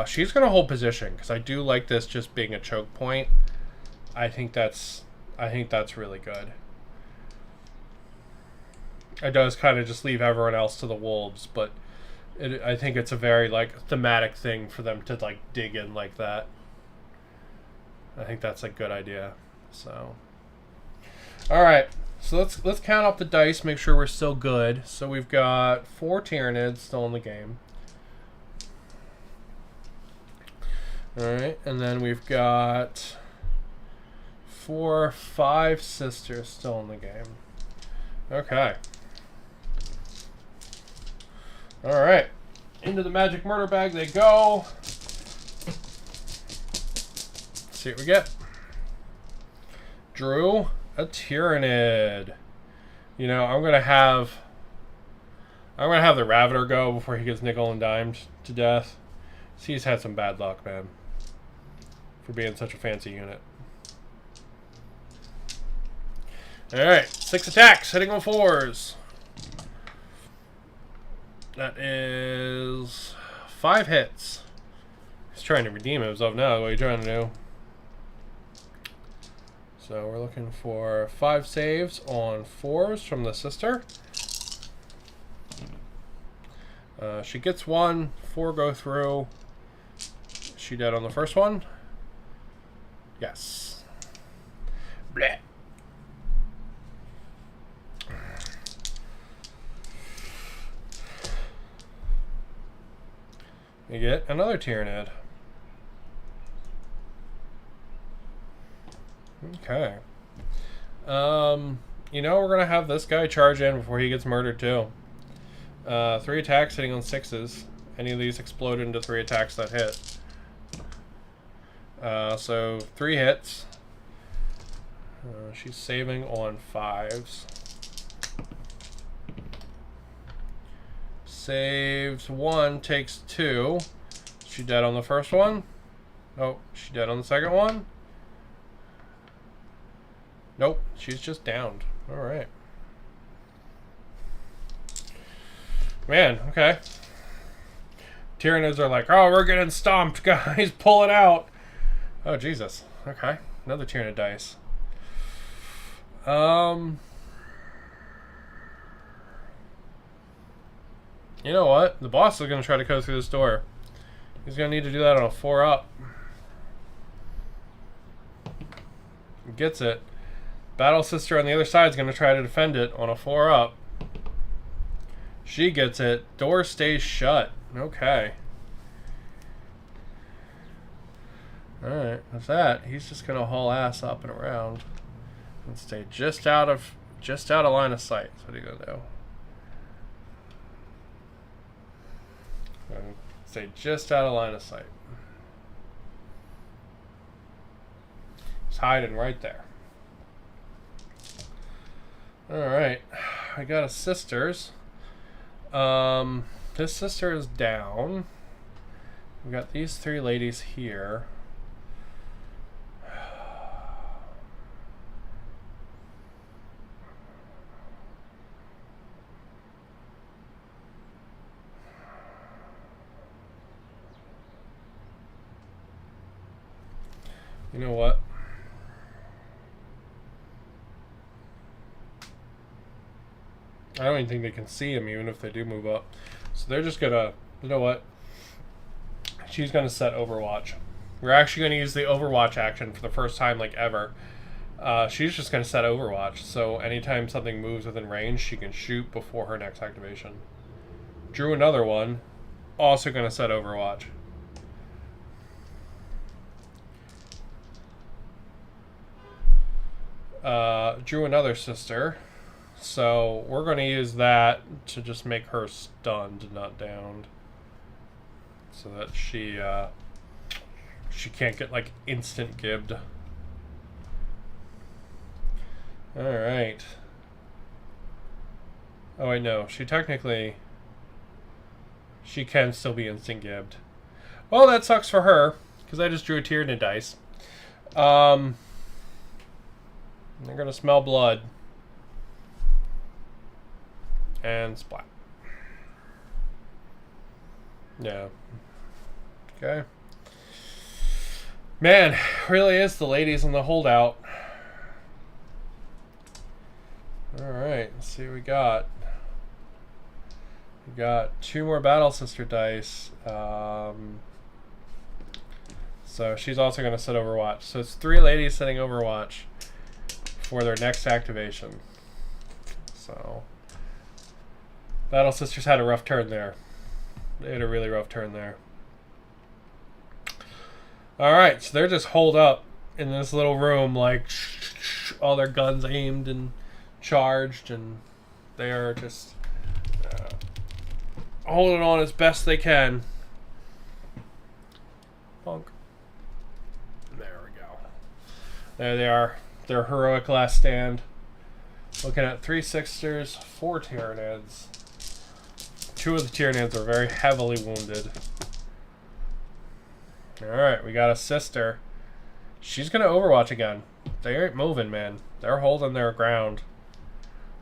She's gonna hold position because I do like this just being a choke point. I think that's really good. It does kind of just leave everyone else to the wolves, but I think it's a very like thematic thing for them to like dig in like that. I think that's a good idea. So, all right. So let's count up the dice, make sure we're still good. So we've got 4 Tyranids still in the game. Alright, and then we've got 5 sisters still in the game. Okay. Alright. Into the magic murder bag they go. Let's see what we get. Drew a Tyranid. You know, I'm gonna have the Ravener go before he gets nickel and dimed to death. He's had some bad luck, man, for being such a fancy unit. Alright, 6 attacks, hitting on 4s. That is 5 hits. He's trying to redeem himself now. What are you trying to do? So we're looking for 5 saves on 4s from the sister. She gets 1, 4 go through. She dead on the first one? Yes. Bleh. You get another Tyranid. Okay. You know, we're gonna have this guy charge in before he gets murdered too. 3 attacks hitting on 6s. Any of these explode into 3 attacks that hit. So 3 hits. She's saving on 5s. Saves 1, takes 2. She dead on the first one? Oh, she dead on the second one? Nope, she's just downed. Alright. Man, okay. Tyranids are like, oh, we're getting stomped, guys. Pull it out. Oh, Jesus. Okay. Another Tyranid dice. You know what? The boss is going to try to go through this door. He's going to need to do that on a 4-up. Gets it. Battle Sister on the other side is going to try to defend it on a 4-up. She gets it. Door stays shut. Okay. Alright, with that, he's just going to haul ass up and around. And stay just out of line of sight. That's what he's going to do. Stay just out of line of sight. He's hiding right there. Alright. I got a sisters. This sister is down. We got these 3 ladies here. You know what? I don't even think they can see him, even if they do move up. So they're just gonna, you know what? She's gonna set Overwatch. We're actually gonna use the Overwatch action for the first time, like, ever. She's just gonna set Overwatch, so anytime something moves within range, she can shoot before her next activation. Drew another one. Also gonna set Overwatch. Drew another sister. So we're going to use that to just make her stunned, not downed. So that she can't get, like, instant gibbed. Alright. Oh, wait, no. She technically... She can still be instant gibbed. Well, that sucks for her, because I just drew a Tyranid dice. They're going to smell blood. And splat. Yeah. Okay. Man, really is the ladies in the holdout. Alright, let's see what we got. We got 2 more Battle Sister dice. So she's also going to set Overwatch. So it's 3 ladies setting Overwatch for their next activation. So Battle Sisters had a rough turn there. They had a really rough turn there. Alright, so they're just holed up in this little room, like, all their guns aimed and charged, and they are just holding on as best they can. Bonk. There we go. There they are. Their heroic last stand. Looking at 3 Sisters, 4 Tyranids. 2 of the Tyranids are very heavily wounded. Alright, we got a sister. She's going to Overwatch again. They ain't moving, man. They're holding their ground.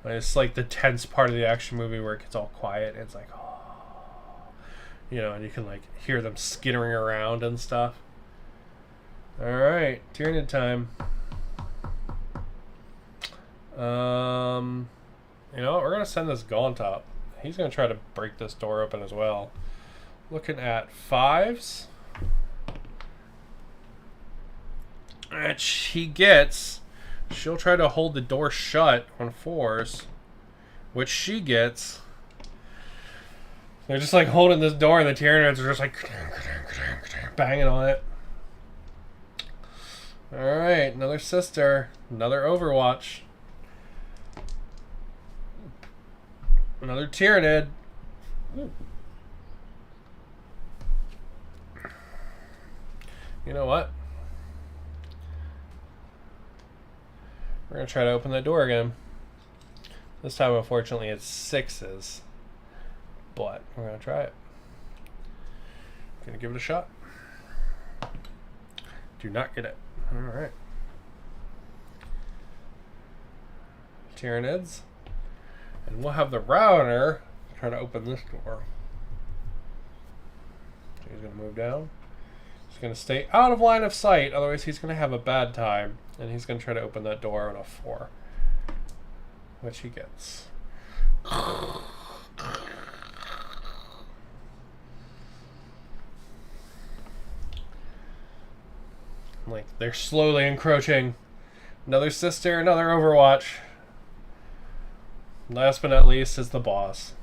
It's like the tense part of the action movie where it gets all quiet. It's like, oh. You know, and you can, like, hear them skittering around and stuff. Alright, Tyranid time. You know what? We're going to send this Gaunt up. He's going to try to break this door open as well. Looking at 5s. And she gets... She'll try to hold the door shut on 4s. Which she gets. They're just like holding this door and the Tyranids are just like... banging on it. Alright, another sister. Another Overwatch. Another Tyranid. You know what? We're going to try to open that door again. This time, unfortunately, it's 6s. But we're going to try it. Going to give it a shot. Do not get it. Alright. Tyranids. And we'll have the router try to open this door. So he's going to move down. He's going to stay out of line of sight, otherwise he's going to have a bad time. And he's going to try to open that door on a 4. Which he gets. Like, they're slowly encroaching. Another sister, another Overwatch. Last but not least is the boss.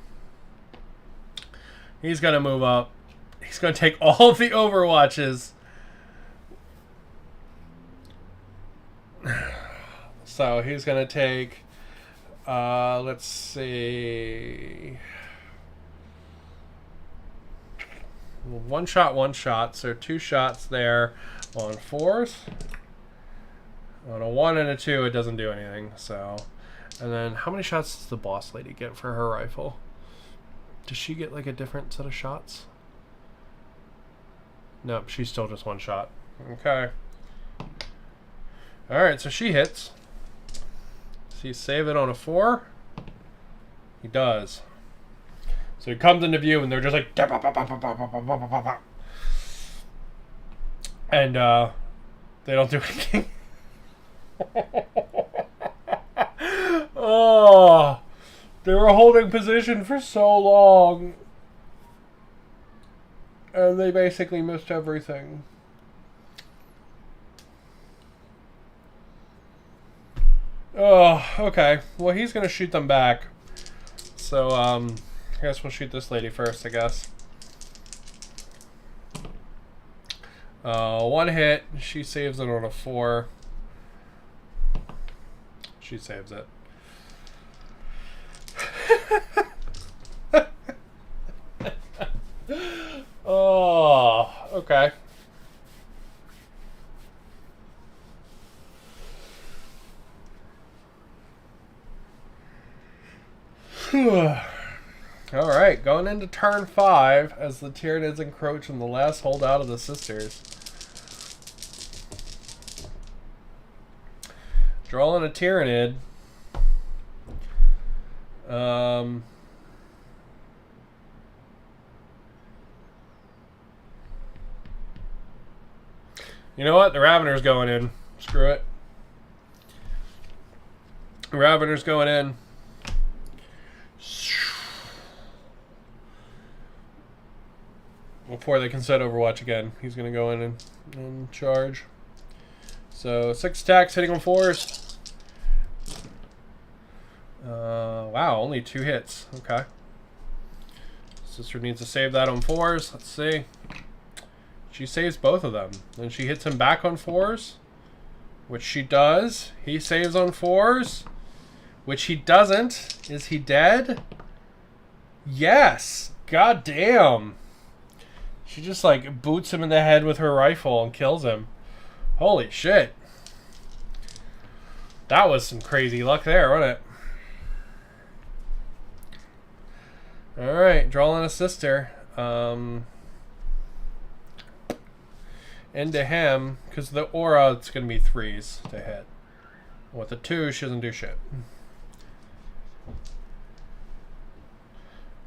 He's going to move up. He's going to take all of the Overwatches. So he's going to take, let's see, one shot. So 2 shots there on 4s. On a 1 and a 2, it doesn't do anything. So, and then how many shots does the boss lady get for her rifle? Does she get like a different set of shots? Nope, she's still just 1 shot. Okay. Alright, so she hits. Does he save it on a 4? He does. So he comes into view and they're just like... And they don't do anything. Oh, They were holding position for so long. And they basically missed everything. Oh, okay. Well, he's going to shoot them back. So, I guess we'll shoot this lady first, I guess. One hit. She saves it on a 4. She saves it. Oh, okay. Alright, going into turn 5 as the tyranids encroach on the last holdout of the sisters. Drawing a tyranid. You know what? The Ravener's going in. Screw it. Ravener's going in. Before they can set Overwatch again, he's going to go in and charge. So 6 attacks, hitting on 4s. Wow, only 2 hits. Okay. Sister needs to save that on 4s. Let's see. She saves both of them. Then she hits him back on 4s, which she does. He saves on 4s, which he doesn't. Is he dead? Yes. God damn. She just like boots him in the head with her rifle and kills him. Holy shit. That was some crazy luck there, wasn't it? Alright, drawing a sister. Into him, because the aura, it's going to be 3s to hit. With the 2, she doesn't do shit.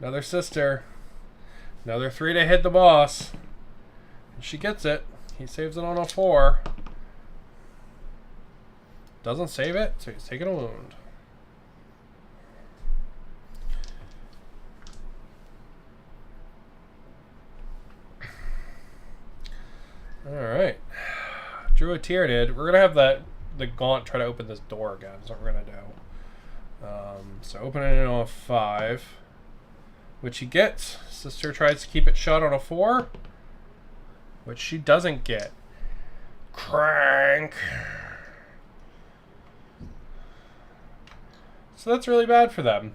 Another sister. Another 3 to hit the boss. And she gets it. He saves it on a 4. Doesn't save it, so he's taking a wound. Alright. Drew a Tyranid. We're going to have the Gaunt try to open this door again. That's what we're going to do. So opening it on a 5. Which he gets. Sister tries to keep it shut on a 4. Which she doesn't get. Crank. So that's really bad for them.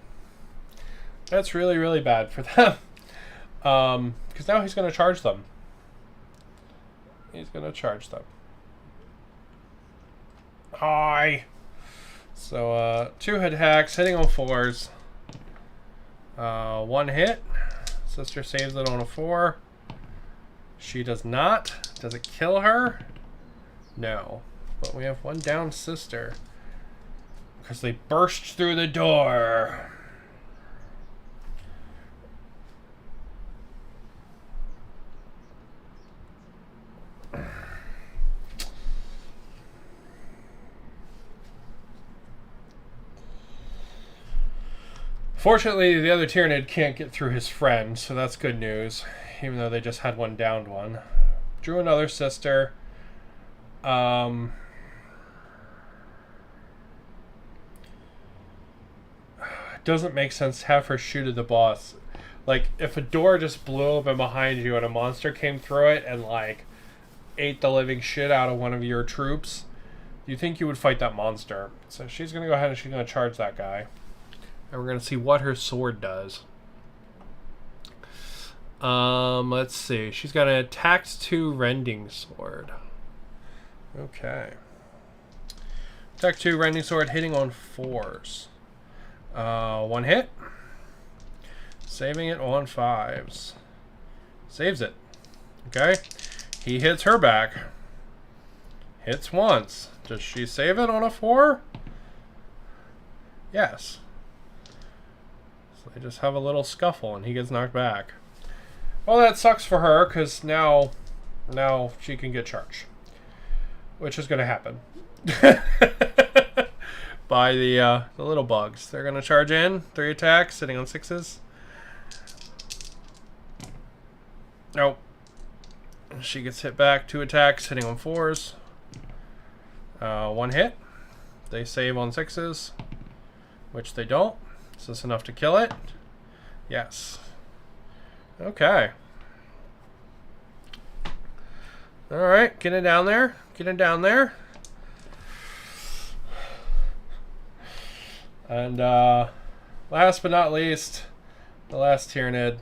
That's really, really bad for them. Because now he's going to charge them. He's going to charge them. Hi. So, 2 hit hacks, hitting on 4s. 1 hit. Sister saves it on a 4. She does not. Does it kill her? No. But we have 1 down sister. Because they burst through the door. Fortunately, the other Tyranid can't get through his friend, so that's good news. Even though they just had 1 downed one. Drew another sister. It doesn't make sense to have her shoot at the boss. Like, if a door just blew open behind you and a monster came through it and, like, ate the living shit out of one of your troops, you think you would fight that monster. So she's going to go ahead and she's going to charge that guy. And we're going to see what her sword does. Let's see. She's got an attacked 2 rending sword. Okay. Attack 2 rending sword hitting on 4s. 1 hit. Saving it on 5s. Saves it. Okay. He hits her back. Hits once. Does she save it on a 4? Yes. They just have a little scuffle and he gets knocked back. Well, that sucks for her because now she can get charged. Which is going to happen. by the little bugs. They're gonna charge in, 3 attacks, sitting on 6s. Nope. She gets hit back, 2 attacks, hitting on 4s. 1 hit. They save on 6s, which they don't. Is this enough to kill it? Yes. Okay. Alright, get it down there. Get it down there. And last but not least, the last Tyranid.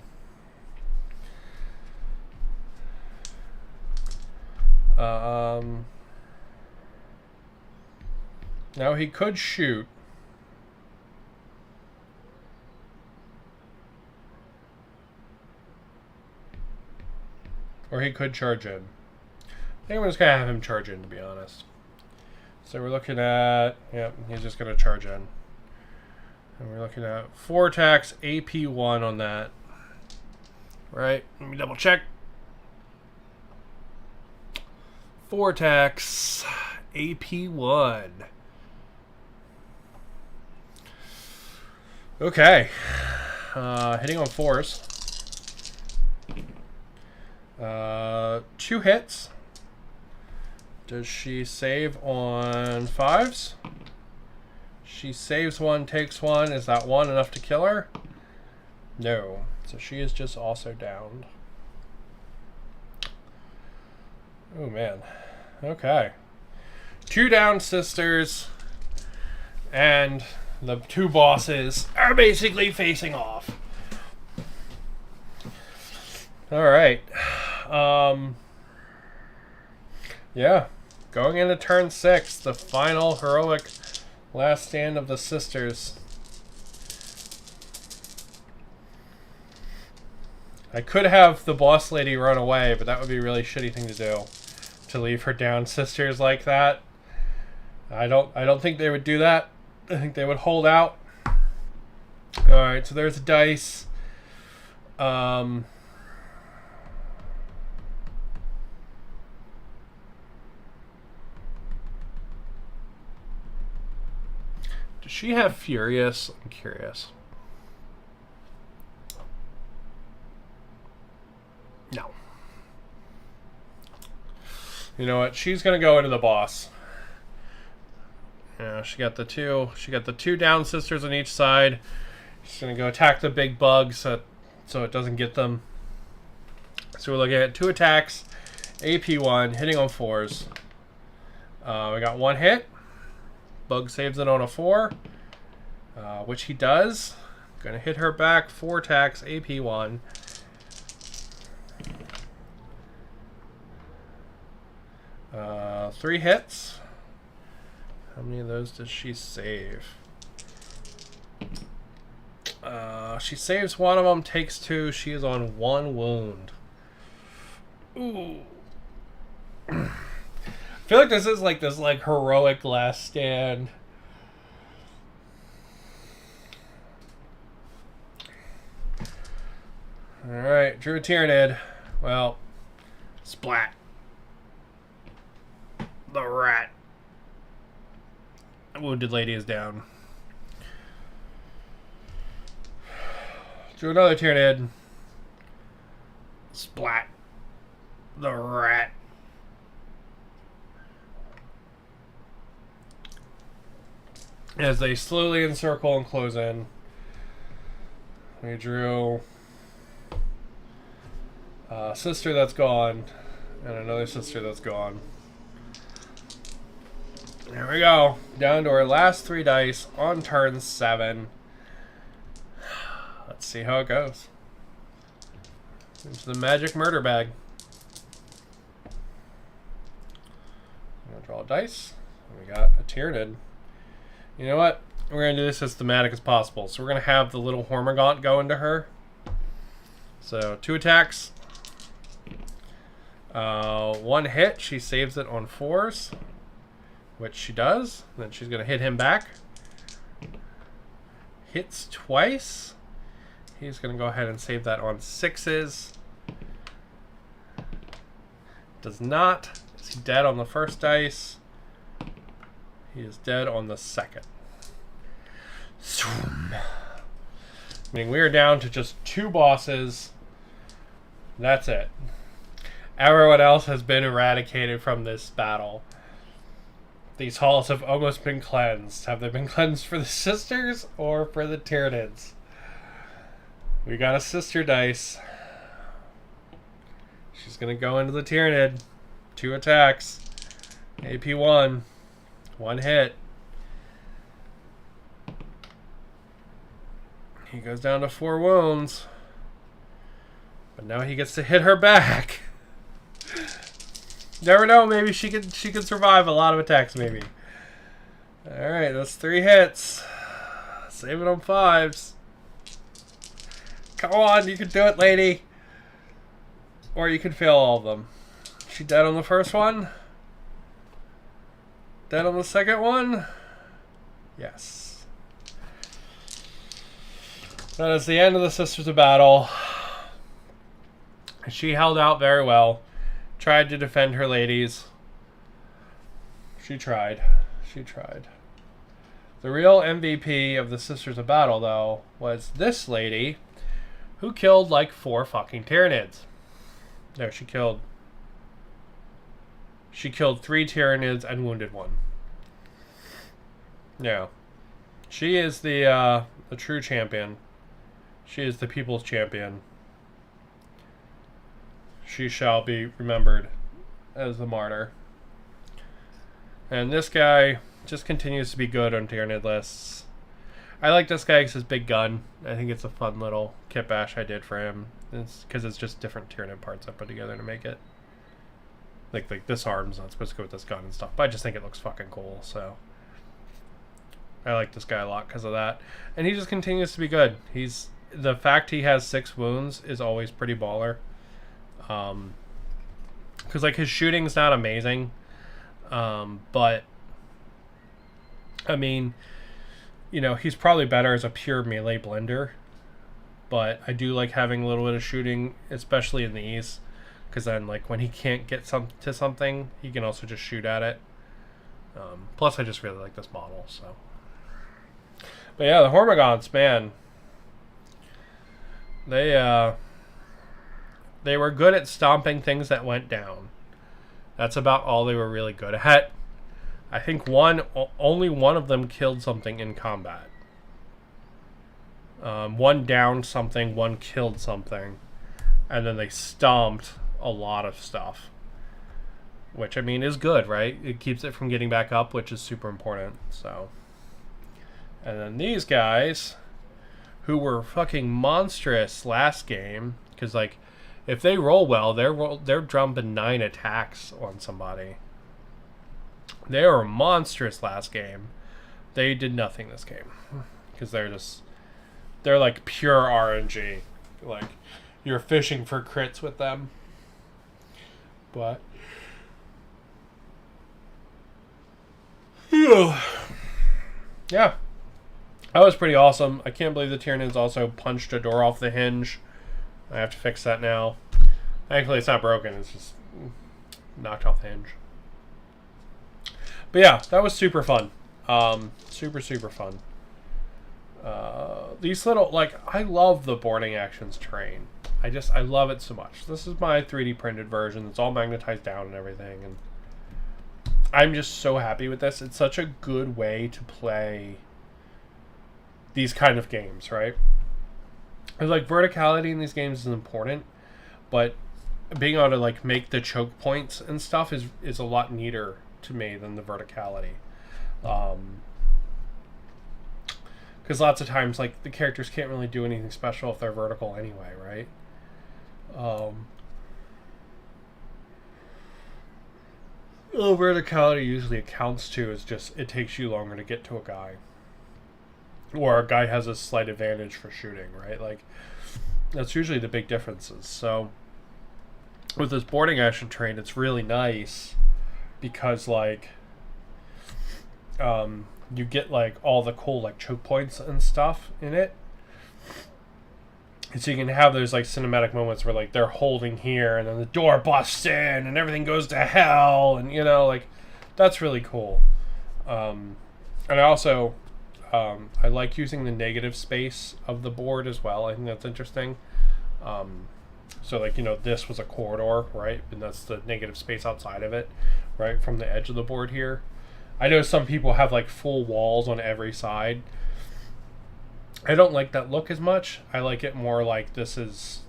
Now he could shoot. Or he could charge in. I think I'm just going to have him charge in, to be honest. So we're looking at... Yep, he's just going to charge in. And we're looking at 4 attacks, AP1 on that. Right, let me double check. 4 attacks, AP1. Okay. Hitting on 4s. 2 hits. Does she save on 5s? She saves 1, takes 1. Is that 1 enough to kill her? No. So she is just also downed. Oh man. Okay. 2 down sisters. And the 2 bosses are basically facing off. Alright. Yeah. Going into turn 6. The final heroic last stand of the sisters. I could have the boss lady run away, but that would be a really shitty thing to do. To leave her down sisters like that. I don't think they would do that. I think they would hold out. Alright, so there's a dice. Does she have Furious? I'm curious. No. You know what? She's gonna go into the boss. Yeah, she got the 2 down sisters on each side. She's gonna go attack the big bug so it doesn't get them. So we're looking at 2 attacks, AP1, hitting on 4s. We got 1 hit. Bug saves it on a 4, which he does. Gonna hit her back, 4 attacks, AP1. Three hits. How many of those does she save? She saves 1 of them, takes 2. She is on 1 wound. Ooh. I feel like this is like this heroic last stand. Alright, drew a Tyranid. Well, splat. The rat. The wounded lady is down. Drew another Tyranid. Splat. The rat. As they slowly encircle and close in, we drew a sister that's gone and another sister that's gone. There we go. Down to our last 3 dice on turn 7. Let's see how it goes. Into the magic murder bag. I'm going to draw a dice. We got a Tyranid. You know what? We're going to do this as thematic as possible. So we're going to have the little Hormigaunt go into her. So 2 attacks. 1 hit. She saves it on 4s. Which she does. Then she's going to hit him back. Hits twice. He's going to go ahead and save that on 6s. Does not. Is he dead on the first dice? He is dead on the second. Meaning we are down to just 2 bosses. That's it. Everyone else has been eradicated from this battle. These halls have almost been cleansed. Have they been cleansed for the sisters or for the tyranids? We got a sister dice. She's gonna go into the tyranid. 2 attacks. AP 1. 1 hit. He goes down to 4 wounds. But now he gets to hit her back. Never know, maybe she could survive a lot of attacks, maybe. Alright, that's 3 hits. Save it on 5s. Come on, you can do it, lady. Or you can fail all of them. She dead on the first one? Dead on the second one? Yes. That is the end of the Sisters of Battle. She held out very well. Tried to defend her ladies. She tried. She tried. The real MVP of the Sisters of Battle, though, was this lady who killed like 4 fucking tyranids. There, she killed 3 tyranids and wounded 1. Yeah. She is the true champion. She is the people's champion. She shall be remembered as the martyr. And this guy just continues to be good on Tyranid lists. I like this guy because his big gun. I think it's a fun little kit bash I did for him. It's because it's just different Tyranid parts I put together to make it. Like this arm's not supposed to go with this gun and stuff, but I just think it looks fucking cool, so I like this guy a lot because of that. And he just continues to be good. The fact he has 6 wounds is always pretty baller. Because like his shooting's not amazing, but I mean, you know, he's probably better as a pure melee blender, but I do like having a little bit of shooting, especially in these, because then like when he can't get to something, he can also just shoot at it. Plus I just really like this model, so. But yeah, the Hormagaunts, man, they were good at stomping things that went down. That's about all they were really good at. I think only one of them killed something in combat. One downed something, one killed something, and then they stomped a lot of stuff. Which, I mean, is good, right? It keeps it from getting back up, which is super important, so. And then these guys, who were fucking monstrous last game, because, like, if they roll well, they're jumping 9 attacks on somebody. They were monstrous last game. They did nothing this game. Because they're like pure RNG. Like, you're fishing for crits with them. But yeah. That was pretty awesome. I can't believe the Tyranids also punched a door off the hinge. I have to fix that now. Thankfully, it's not broken. It's just knocked off the hinge. But yeah, that was super fun. Super, super fun. These little, like, I love the boarding actions terrain. I love it so much. This is my 3D printed version. It's all magnetized down and everything. And I'm just so happy with this. It's such a good way to play these kind of games, right? Because, like, verticality in these games is important, but being able to, like, make the choke points and stuff is a lot neater to me than the verticality. Because lots of times, like, the characters can't really do anything special if they're vertical anyway, right? Verticality usually accounts to is just it takes you longer to get to a guy. Or a guy has a slight advantage for shooting, right? Like, that's usually the big differences. So, with this boarding action terrain, it's really nice because, like, you get, like, all the cool, like, choke points and stuff in it. And so you can have those, like, cinematic moments where, like, they're holding here and then the door busts in and everything goes to hell and, you know, like, that's really cool. And I also I like using the negative space of the board as well. I think that's interesting. So like, this was a corridor, right? And that's the negative space outside of it, right? From the edge of the board here. I know some people have like full walls on every side. I don't like that look as much. I like it more like this is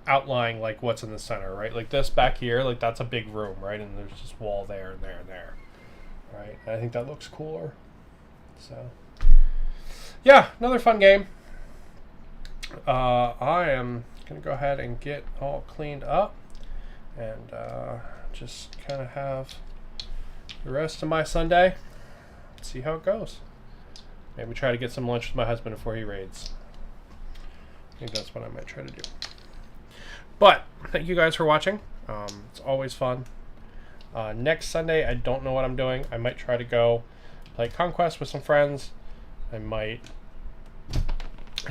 outlining like what's in the center, right? Like this back here, like that's a big room, right? And there's just wall there and there and there, right? And I think that looks cooler. So yeah, another fun game. I am gonna go ahead and get all cleaned up and just kind of have the rest of my Sunday. See how it goes. Maybe try to get some lunch with my husband before he raids. I think that's what I might try to do. But thank you guys for watching. It's always fun. Next Sunday, I don't know what I'm doing. I might try to go play Conquest with some friends. I might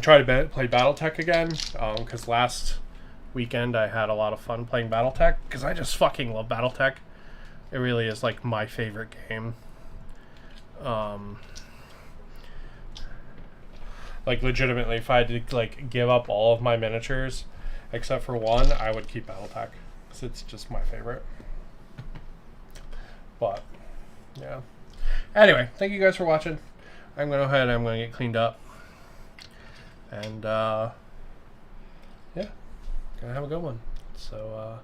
try to play Battletech again, because last weekend I had a lot of fun playing Battletech, because I just fucking love Battletech. It really is like my favorite game. Like legitimately, if I had to like give up all of my miniatures except for one, I would keep Battletech, because it's just my favorite. But yeah. Anyway, thank you guys for watching. I'm gonna go ahead and I'm gonna get cleaned up. And yeah, gonna have a good one. So